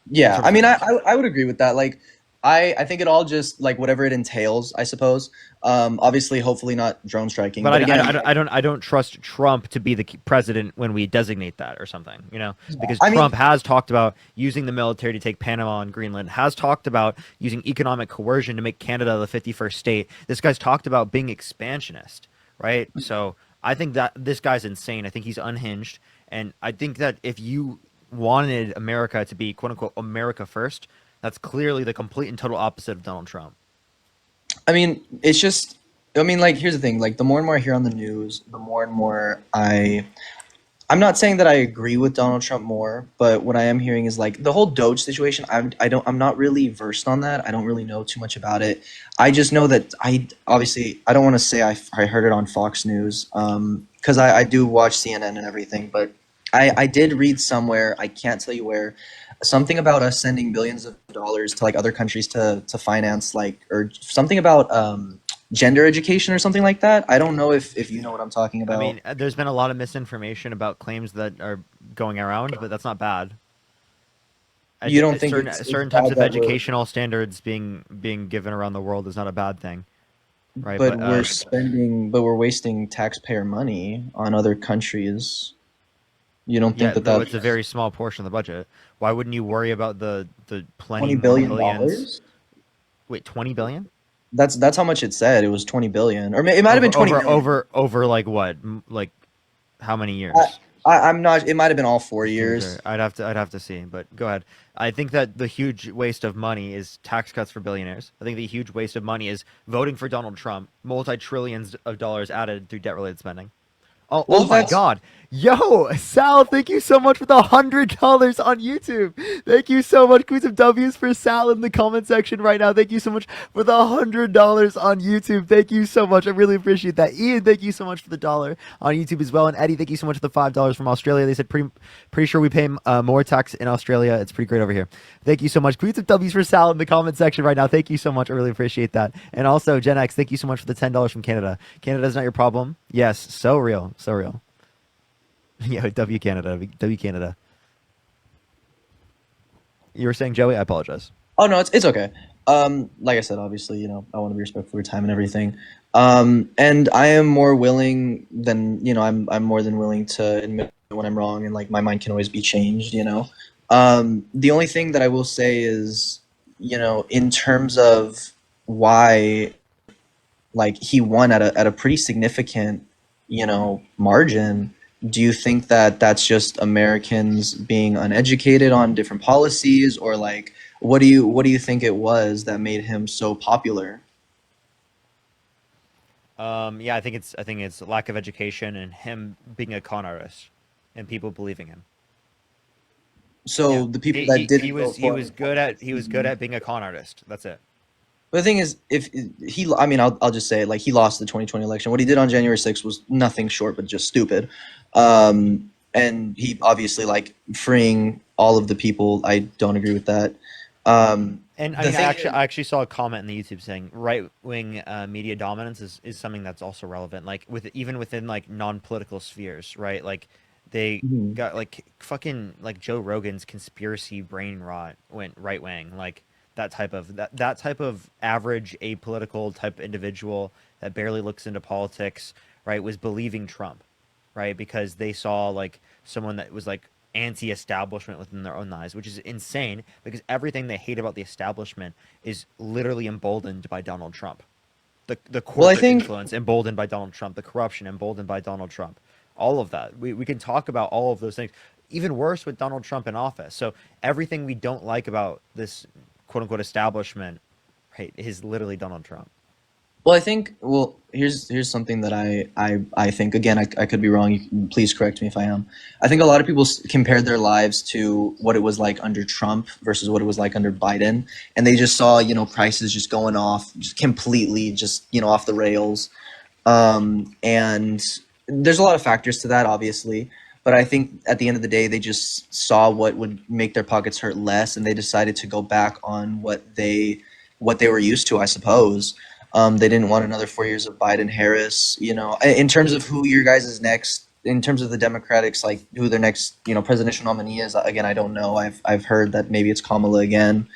in Yeah, terms I of mean, things. I would agree with that. Like, I think it all just like whatever it entails, I suppose. Obviously, hopefully not drone striking, But but again, I don't trust Trump to be the president when we designate that or something, you know, because I mean, Trump has talked about using the military to take Panama and Greenland, has talked about using economic coercion to make Canada the 51st state. This guy's talked about being expansionist, right? So I think that this guy's insane. I think he's unhinged, and I think that if you wanted America to be quote unquote America first, that's clearly the complete and total opposite of Donald Trump. I mean, it's just, I mean, like, here's the thing. Like, the more and more I hear on the news, the more and more I'm not saying that I agree with Donald Trump more, but what I am hearing is like the whole Doge situation. I'm not really versed on that. I don't really know too much about it. I just know that I don't want to say I heard it on Fox News, because I do watch CNN and everything, but I did read somewhere, I can't tell you where, something about us sending billions of dollars to like other countries to finance like, or something about gender education or something like that. I don't know if you know what I'm talking I about. mean, there's been a lot of misinformation about claims that are going around, but that's not bad. You don't think it's Certain types bad of that we're educational standards being given around the world is not a bad thing, right? but But we're wasting taxpayer money on other countries. You don't think yeah, that though it's a that's very small portion of the budget. Why wouldn't you worry about the plenty $20 more billion billions? dollars? Wait, 20 billion That's how much it said. It was 20 billion, or it might have been over 20 million. over like what? Like how many I, years? I'm not. It might have been all 4 years. I'd have to see, but go ahead. I think that the huge waste of money is tax cuts for billionaires. I think the huge waste of money is voting for Donald Trump, multi-trillions of dollars added through debt-related spending. Oh Well, my that's God. Yo, Sal, thank you so much for the $100 on YouTube. Thank you so much. Can we some W's for Sal in the comment section right now? Thank you so much for the $100 on YouTube. Thank you so much. I really appreciate that. Ian, thank you so much for the dollar on YouTube as well. And Eddie, thank you so much for the $5 from Australia. They said pretty sure we pay more tax in Australia. It's pretty great over here. Thank you so much. Can we some W's for Sal in the comment section right now? Thank you so much. I really appreciate that. And also, Gen X, thank you so much for the $10 from Canada. Canada's not your problem. Yes, so real. So real. Yeah, W Canada. W Canada. You were saying, Joey? I apologize. Oh no, it's okay. Like I said, obviously, I want to be respectful of your time and everything. And I am more willing than I'm more than willing to admit when I'm wrong, and like my mind can always be changed. The only thing that I will say is, in terms of why, like he won at a pretty significant, margin. Do you think that that's just Americans being uneducated on different policies, or like what do you think it was that made him so popular? Yeah, I think it's lack of education and him being a con artist, and people believing him. Yeah, So the people that didn't vote he for him was good because at being a con artist. That's it. But the thing is, if he, I mean, I'll just say it, like he lost the 2020 election. What he did on January 6th was nothing short but just stupid. And he obviously like freeing all of the people. I don't agree with that. And I The mean, thing is, I actually saw a comment in the YouTube saying right wing media dominance is something that's also relevant. Like even within like non political spheres, right? Like they Mhm. got like fucking like Joe Rogan's conspiracy brain rot went right wing, like that type of average apolitical type individual that barely looks into politics, right? Was believing Trump, right? Because they saw like someone that was like anti-establishment within their own eyes, which is insane because everything they hate about the establishment is literally emboldened by Donald Trump. The Well, I corporate think influence emboldened by Donald Trump, the corruption emboldened by Donald Trump, all of that. We can talk about all of those things. Even worse with Donald Trump in office. So everything we don't like about this quote unquote establishment, right, is literally Donald Trump. Well, I think. Well, here's something that I think. Again, I could be wrong. You can, please correct me if I am. I think a lot of people compared their lives to what it was like under Trump versus what it was like under Biden, and they just saw prices just going off, just completely, just off the rails. And there's a lot of factors to that, obviously. But I think at the end of the day, they just saw what would make their pockets hurt less, and they decided to go back on what they were used to, I suppose. They didn't want another 4 years of Biden Harris. In terms of who your guys' next, in terms of the Democrats, like who their next, presidential nominee is. Again, I don't know. I've heard that maybe it's Kamala again.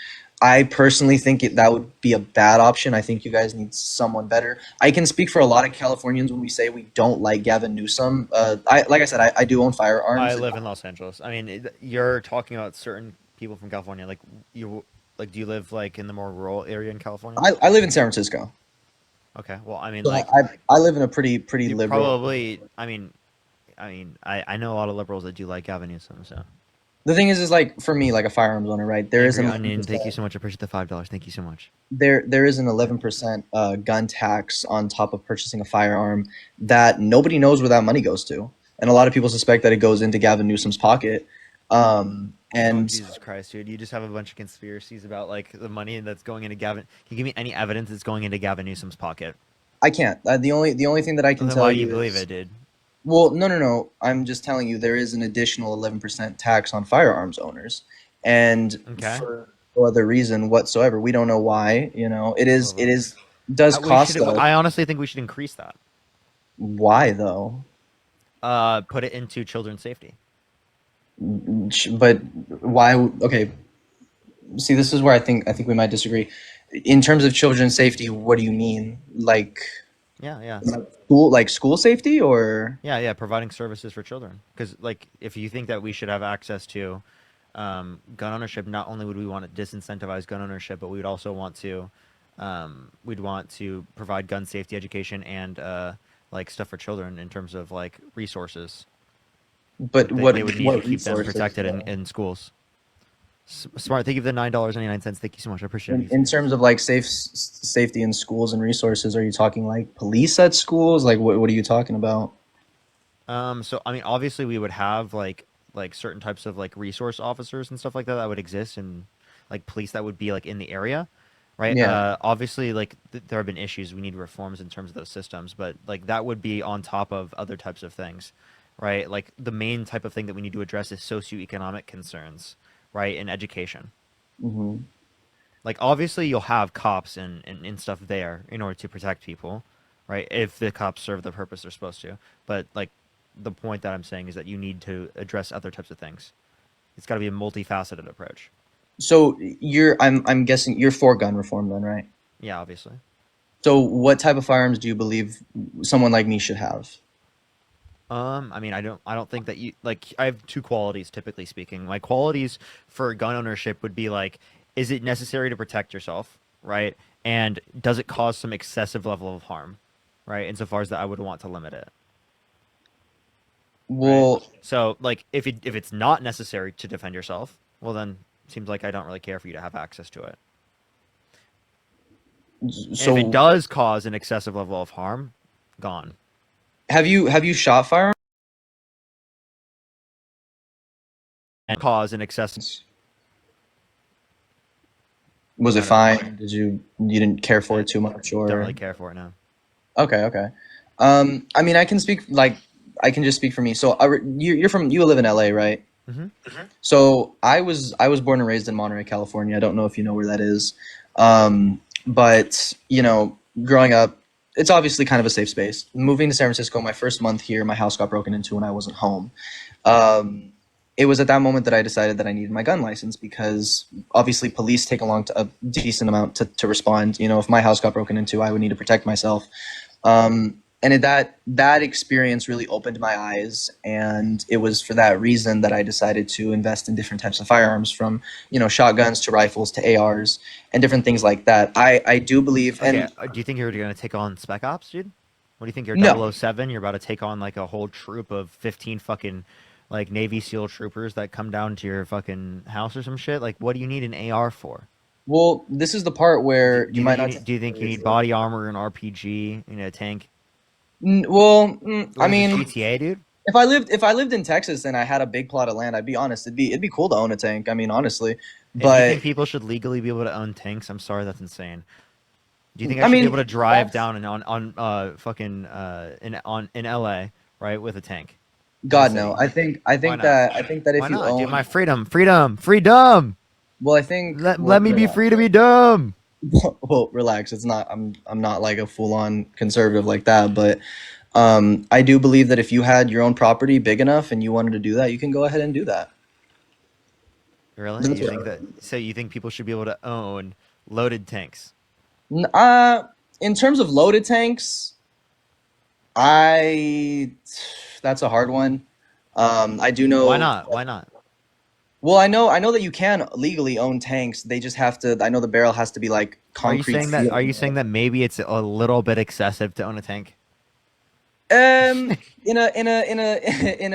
I personally think that would be a bad option. I think you guys need someone better. I can speak for a lot of Californians when we say we don't like Gavin Newsom. Like I said, I do own firearms. I live in Los Angeles. I mean, you're talking about certain people from California. Like do you live like in the more rural area in California? I live in San Francisco. Okay. Well, I mean, So like I live in a pretty you liberal. probably. I know a lot of liberals that do like Gavin Newsom. So The thing is like for me, like a firearms owner, right? There is Angry an Onion, thank you so much. I appreciate the $5. Thank you so much. there is an 11% gun tax on top of purchasing a firearm that nobody knows where that money goes to, and a lot of people suspect that it goes into Gavin Newsom's pocket. Oh, And Jesus Christ, dude! You just have a bunch of conspiracies about like the money that's going into Gavin. Can you give me any evidence it's going into Gavin Newsom's pocket? I can't. The only thing that I can Then tell why do you you believe is, it, dude? well, no. I'm just telling you there is an additional 11% tax on firearms owners, and Okay. for no other reason whatsoever. We don't know why. It is Well, does we cost should. us. I honestly think we should increase that. Why though? Put it into children's safety. But why? Okay, see, this is where I think we might disagree. In terms of children's safety, what do you mean? Yeah. School safety, or Yeah. Providing services for children. Because like, if you think that we should have access to gun ownership, not only would we want to disincentivize gun ownership, but we would also want to we'd want to provide gun safety education and like stuff for children in terms of like resources. but They would need to keep them protected in schools. Smart. Thank you for the $9.99. Thank you so much. I appreciate it. in terms of like safety in schools and resources, are you talking like police at schools? Like what are you talking about? So I mean, obviously, we would have like certain types of like resource officers and stuff like that would exist, and like police that would be like in the area, right? Yeah. Obviously, like there have been issues. We need reforms in terms of those systems, but like that would be on top of other types of things, right? Like the main type of thing that we need to address is socioeconomic concerns, right, and education. Hmm. Like obviously, you'll have cops and stuff there in order to protect people, right? If the cops serve the purpose they're supposed to, but like the point that I'm saying is that you need to address other types of things. It's got to be a multifaceted approach. So I'm guessing you're for gun reform then, right? Yeah, obviously. So what type of firearms do you believe someone like me should have? I mean, I don't think that you like. I have two qualities, typically speaking. My qualities for gun ownership would be like, is it necessary to protect yourself, right? And does it cause some excessive level of harm, right? Insofar as that, I would want to limit it. Well, So, like, if it's not necessary to defend yourself, well, then it seems like I don't really care for you to have access to it. And so if it does cause an excessive level of harm, gone. have you shot firearms? And cause an excessive. Was it I don't fine? You didn't care for it too much, or Don't really care for it now. Okay. I mean, I can just speak for me. So you live in LA, right? Mhm. So I was born and raised in Monterey, California. I don't know if you know where that is, but growing up, it's obviously kind of a safe space. Moving to San Francisco, my first month here, my house got broken into when I wasn't home. It was at that moment that I decided that I needed my gun license because obviously police take a decent amount to respond. If my house got broken into, I would need to protect myself. that experience really opened my eyes, and it was for that reason that I decided to invest in different types of firearms, from shotguns to rifles to ARs and different things like that. I do believe, Okay, and do you think you're gonna take on Spec Ops, dude? What do you think you're no, 007? You're about to take on like a whole troop of 15 fucking like Navy SEAL troopers that come down to your fucking house or some shit? Like, what do you need an AR for? well, this is the part where you might not take Do you it think you need seriously. body armor and RPG, a tank? I What is it, mean, GTA, dude? if I lived in Texas and I had a big plot of land, I'd be honest, it'd be cool to own a tank. I mean, honestly, And do you but think people should legally be able to own tanks? I'm sorry, that's insane. Do you think I I should be mean, able to drive that's down and on fucking in LA, right, with a tank in the God no. city? Why not? I think that Why if you not, dude? own, My freedom. well, I think Let me be free to be dumb. well, relax. It's not. I'm not like a full on conservative like that, but I do believe that if you had your own property big enough and you wanted to do that, you can go ahead and do that. Really? That's You what, think that? So you think people should be able to own loaded tanks? N- uh, in terms of loaded tanks, I that's a hard one. I do Why know. not? Why not? Well, I know that you can legally own tanks. They just have to. I know the barrel has to be like concrete steel. Are you saying that maybe it's a little bit excessive to own a tank? In a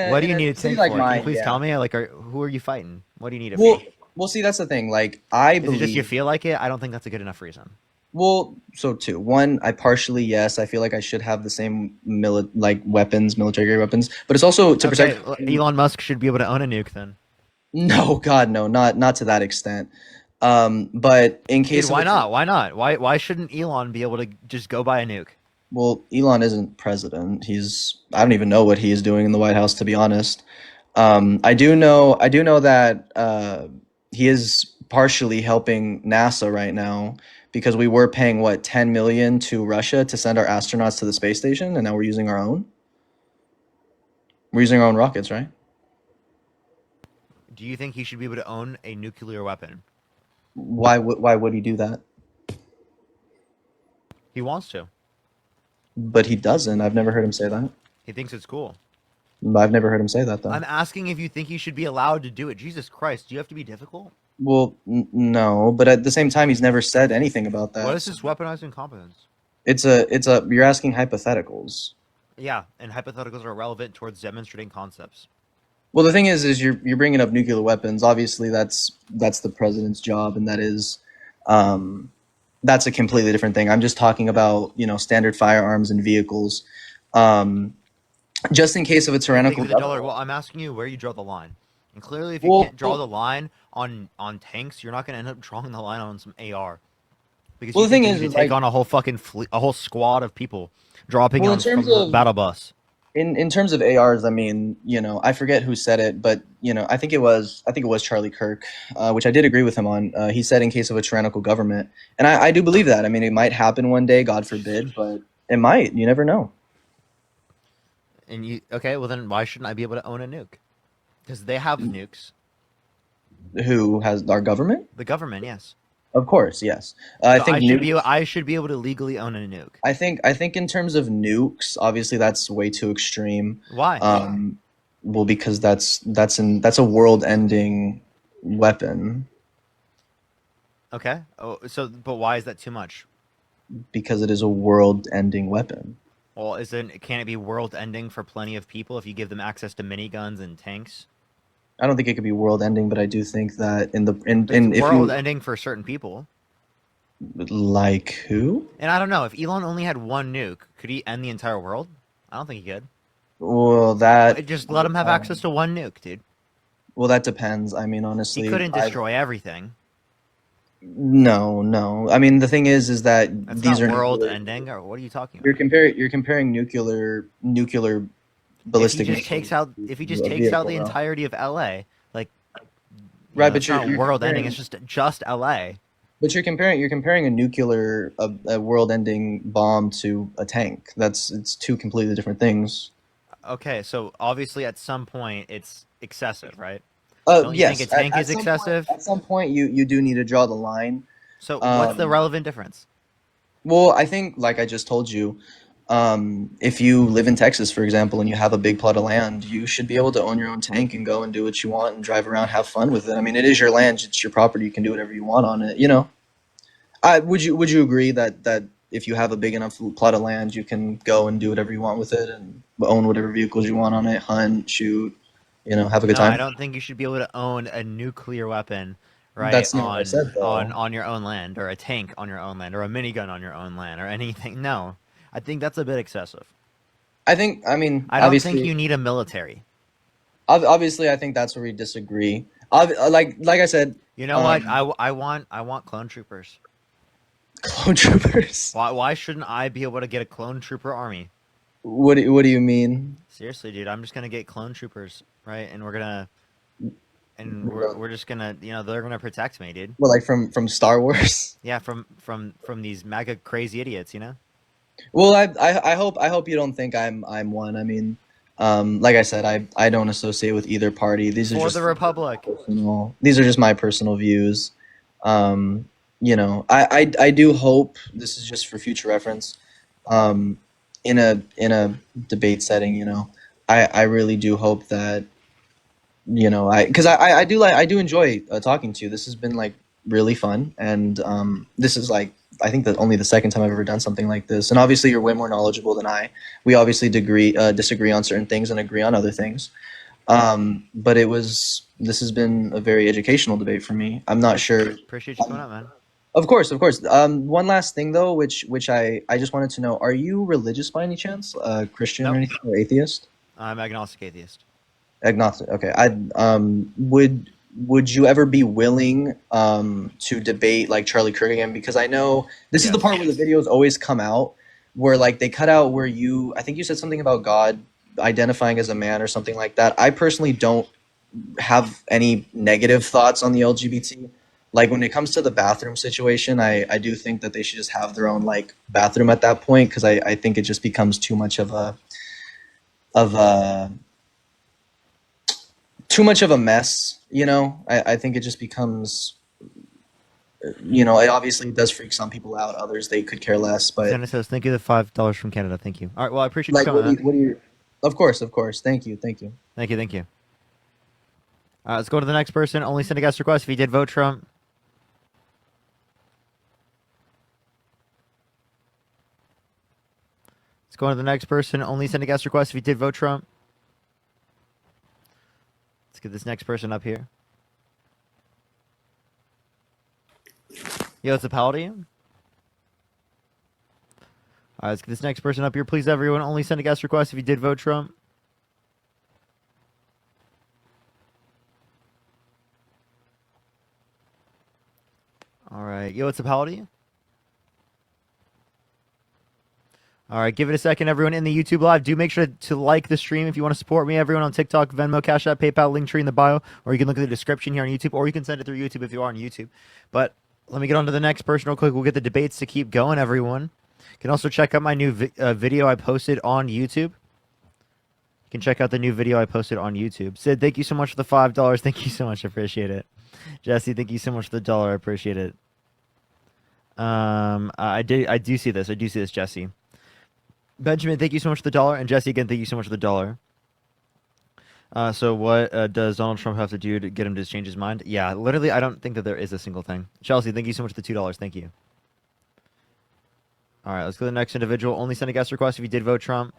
What do in you a need a city tank like for? Can you mine, please yeah. tell me? Like, who are you fighting? What do you need it Well, for? well, see, that's the thing. Like, I Is it just you believe. feel like it? I don't think that's a good enough reason. Well, so two. One, I partially yes. I feel like I should have the same like weapons, military grade weapons, but it's also to Okay, protect. Elon Musk should be able to own a nuke then. No, God, no, not to that extent. But in Dude, case of why a not? Why not? Why shouldn't Elon be able to just go buy a nuke? well, Elon isn't president. I don't even know what he is doing in the White House, to be honest. I do know that he is partially helping NASA right now because we were paying what 10 million to Russia to send our astronauts to the space station, and now we're using our own. We're using our own rockets, right? Do you think he should be able to own a nuclear weapon? Why would he do that? He wants to. But he doesn't. I've never heard him say that. He thinks it's cool. I've never heard him say that though. I'm asking if you think he should be allowed to do it. Jesus Christ, do you have to be difficult? Well, no, but at the same time, he's never said anything about What that. is this weaponized incompetence? It's a. You're asking hypotheticals. Yeah, and hypotheticals are relevant towards demonstrating concepts. Well, the thing is you're bringing up nuclear weapons. Obviously, that's the president's job, and um, that's a completely different thing. I'm just talking about standard firearms and vehicles, um, just in case of a Same thing tyrannical with the dollar. government. Well, I'm asking you where you draw the line. And clearly, if you Well, can't draw the line on tanks, you're not going to end up drawing the line on some AR. Because well, you the think thing you is, need to take like, on a whole fucking a whole squad of people dropping well, in on terms from the of battle bus. in terms of ARs, I mean, I forget who said it, but I think it was Charlie Kirk, which I did agree with him on. He said in case of a tyrannical government, and I do believe that. I mean, it might happen one day, God forbid, but it might. You never know. And you okay? Well, then why shouldn't I be able to own a nuke? Because they have nukes. Who has our government? The government, yes. Of course, yes. I So think nukes. I should be able to legally own a nuke. I think in terms of nukes, obviously that's way too extreme. Why? Well, because that's a world-ending weapon. Okay. Oh, so but why is that too much? Because it is a world-ending weapon. Well, can it be world ending for plenty of people if you give them access to miniguns and tanks? I don't think it could be world-ending, but I do think that But it's in if world you ending for certain people. like who? And I don't know if Elon only had one nuke, could he end the entire world? I don't think he could. Well, Just let him have access to one nuke, dude. well, that depends. I mean, He honestly, couldn't destroy everything. no. I mean, the thing is that That's these not are world nuclear. ending. Or what are you talking You're about? comparing nuclear ballistic missiles If he just to a takes out vehicle, the though. entirety of LA, like Right, but it's not you're world ending. comparing, It's just LA. but you're comparing a world-ending bomb to a tank. It's two completely different things. Okay, so obviously at some point it's excessive, right? Don't you think Yes, a tank at is some point, excessive? you do need to draw the line. So what's the Um, relevant difference? well, I think, like I just told you, if you live in Texas, for example, and you have a big plot of land, you should be able to own your own tank and go and do what you want and drive around, have fun with it. I mean, it is your land, it's your property. You can do whatever you want on it. You know, would you agree that if you have a big enough plot of land, you can go and do whatever you want with it and own whatever vehicles you want on it, hunt, shoot, you know, have a good No, I time? don't think you should be able to own a nuclear weapon, right, That's not what I said, though. on your own land, or a tank on your own land, or a minigun on your own land, or anything. No, I think that's a bit excessive. I mean, I don't think you need a military. obviously, I think that's where we disagree. Like I said, You know what? I want clone troopers. clone troopers. Why shouldn't I be able to get a clone trooper army? What do you mean? Seriously, dude, I'm just gonna get clone troopers, right? And we're just gonna, they're gonna protect me, dude. Well, like from Star Wars. Yeah, from these MAGA crazy idiots, you know. Well, I hope you don't think I'm one. I mean, like I said, I don't associate with either party. These are For just the Republic. these are just my personal views. You know, I do hope, this is just for future reference. In a debate setting, you know, I really do hope that, you know, because I do enjoy talking to you. This has been like really fun, and this is like, I think that only the second time I've ever done something like this. And obviously, you're way more knowledgeable than I. We obviously disagree on certain things and agree on other things. But this has been a very educational debate for me. I'm not sure. Appreciate you coming up, man. Of course, of course. One last thing though, which I just wanted to know: are you religious by any chance? Christian Nope. or anything, or atheist? I'm agnostic atheist. Agnostic. Okay. I would you ever be willing to debate like Charlie Kirk again? Because I know this is the part where the videos always come out, where like they cut out where I think you said something about God identifying as a man or something like that. I personally don't have any negative thoughts on the LGBT. Like when it comes to the bathroom situation, I do think that they should just have their own like bathroom at that point, because I think it just becomes too much of a mess, you know. I think it just becomes, you know, it obviously does freak some people out. Others, they could care less. But Dennis says, "Thank you, the $5 from Canada. Thank you." All right, well, I appreciate you like, coming. what do you? Of course. Thank you. Thank you, thank you. Let's go to the next person. Only send a guest request if you did vote Trump. Let's go to the next person. Only send a guest request if you did vote Trump. Let's get this next person up here. Yo, it's a Paladin. All right, let's get this next person up here. Please, everyone, only send a guest request if you did vote Trump. All right. Yo, it's a Paladin. All right, give it a second, everyone in the YouTube live. Do make sure to like the stream if you want to support me. Everyone on TikTok, Venmo, Cash App, PayPal, link tree in the bio, or you can look at the description here on YouTube, or you can send it through YouTube if you are on YouTube. But let me get on to the next person real quick. We'll get the debates to keep going, everyone. You can also check out my new video I posted on YouTube. You can check out the new video I posted on YouTube. Sid, thank you so much for the $5. Thank you so much. I appreciate it. Jesse, thank you so much for the $1. I appreciate it. I do see this. I do see this, Jesse. Benjamin, thank you so much for the $1. And Jesse, again, thank you so much for the $1. So what does Donald Trump have to do to get him to change his mind? Yeah, literally, I don't think that there is a single thing. Chelsea, thank you so much for the $2. Thank you. All right, let's go to the next individual. Only send a guest request if you did vote Trump.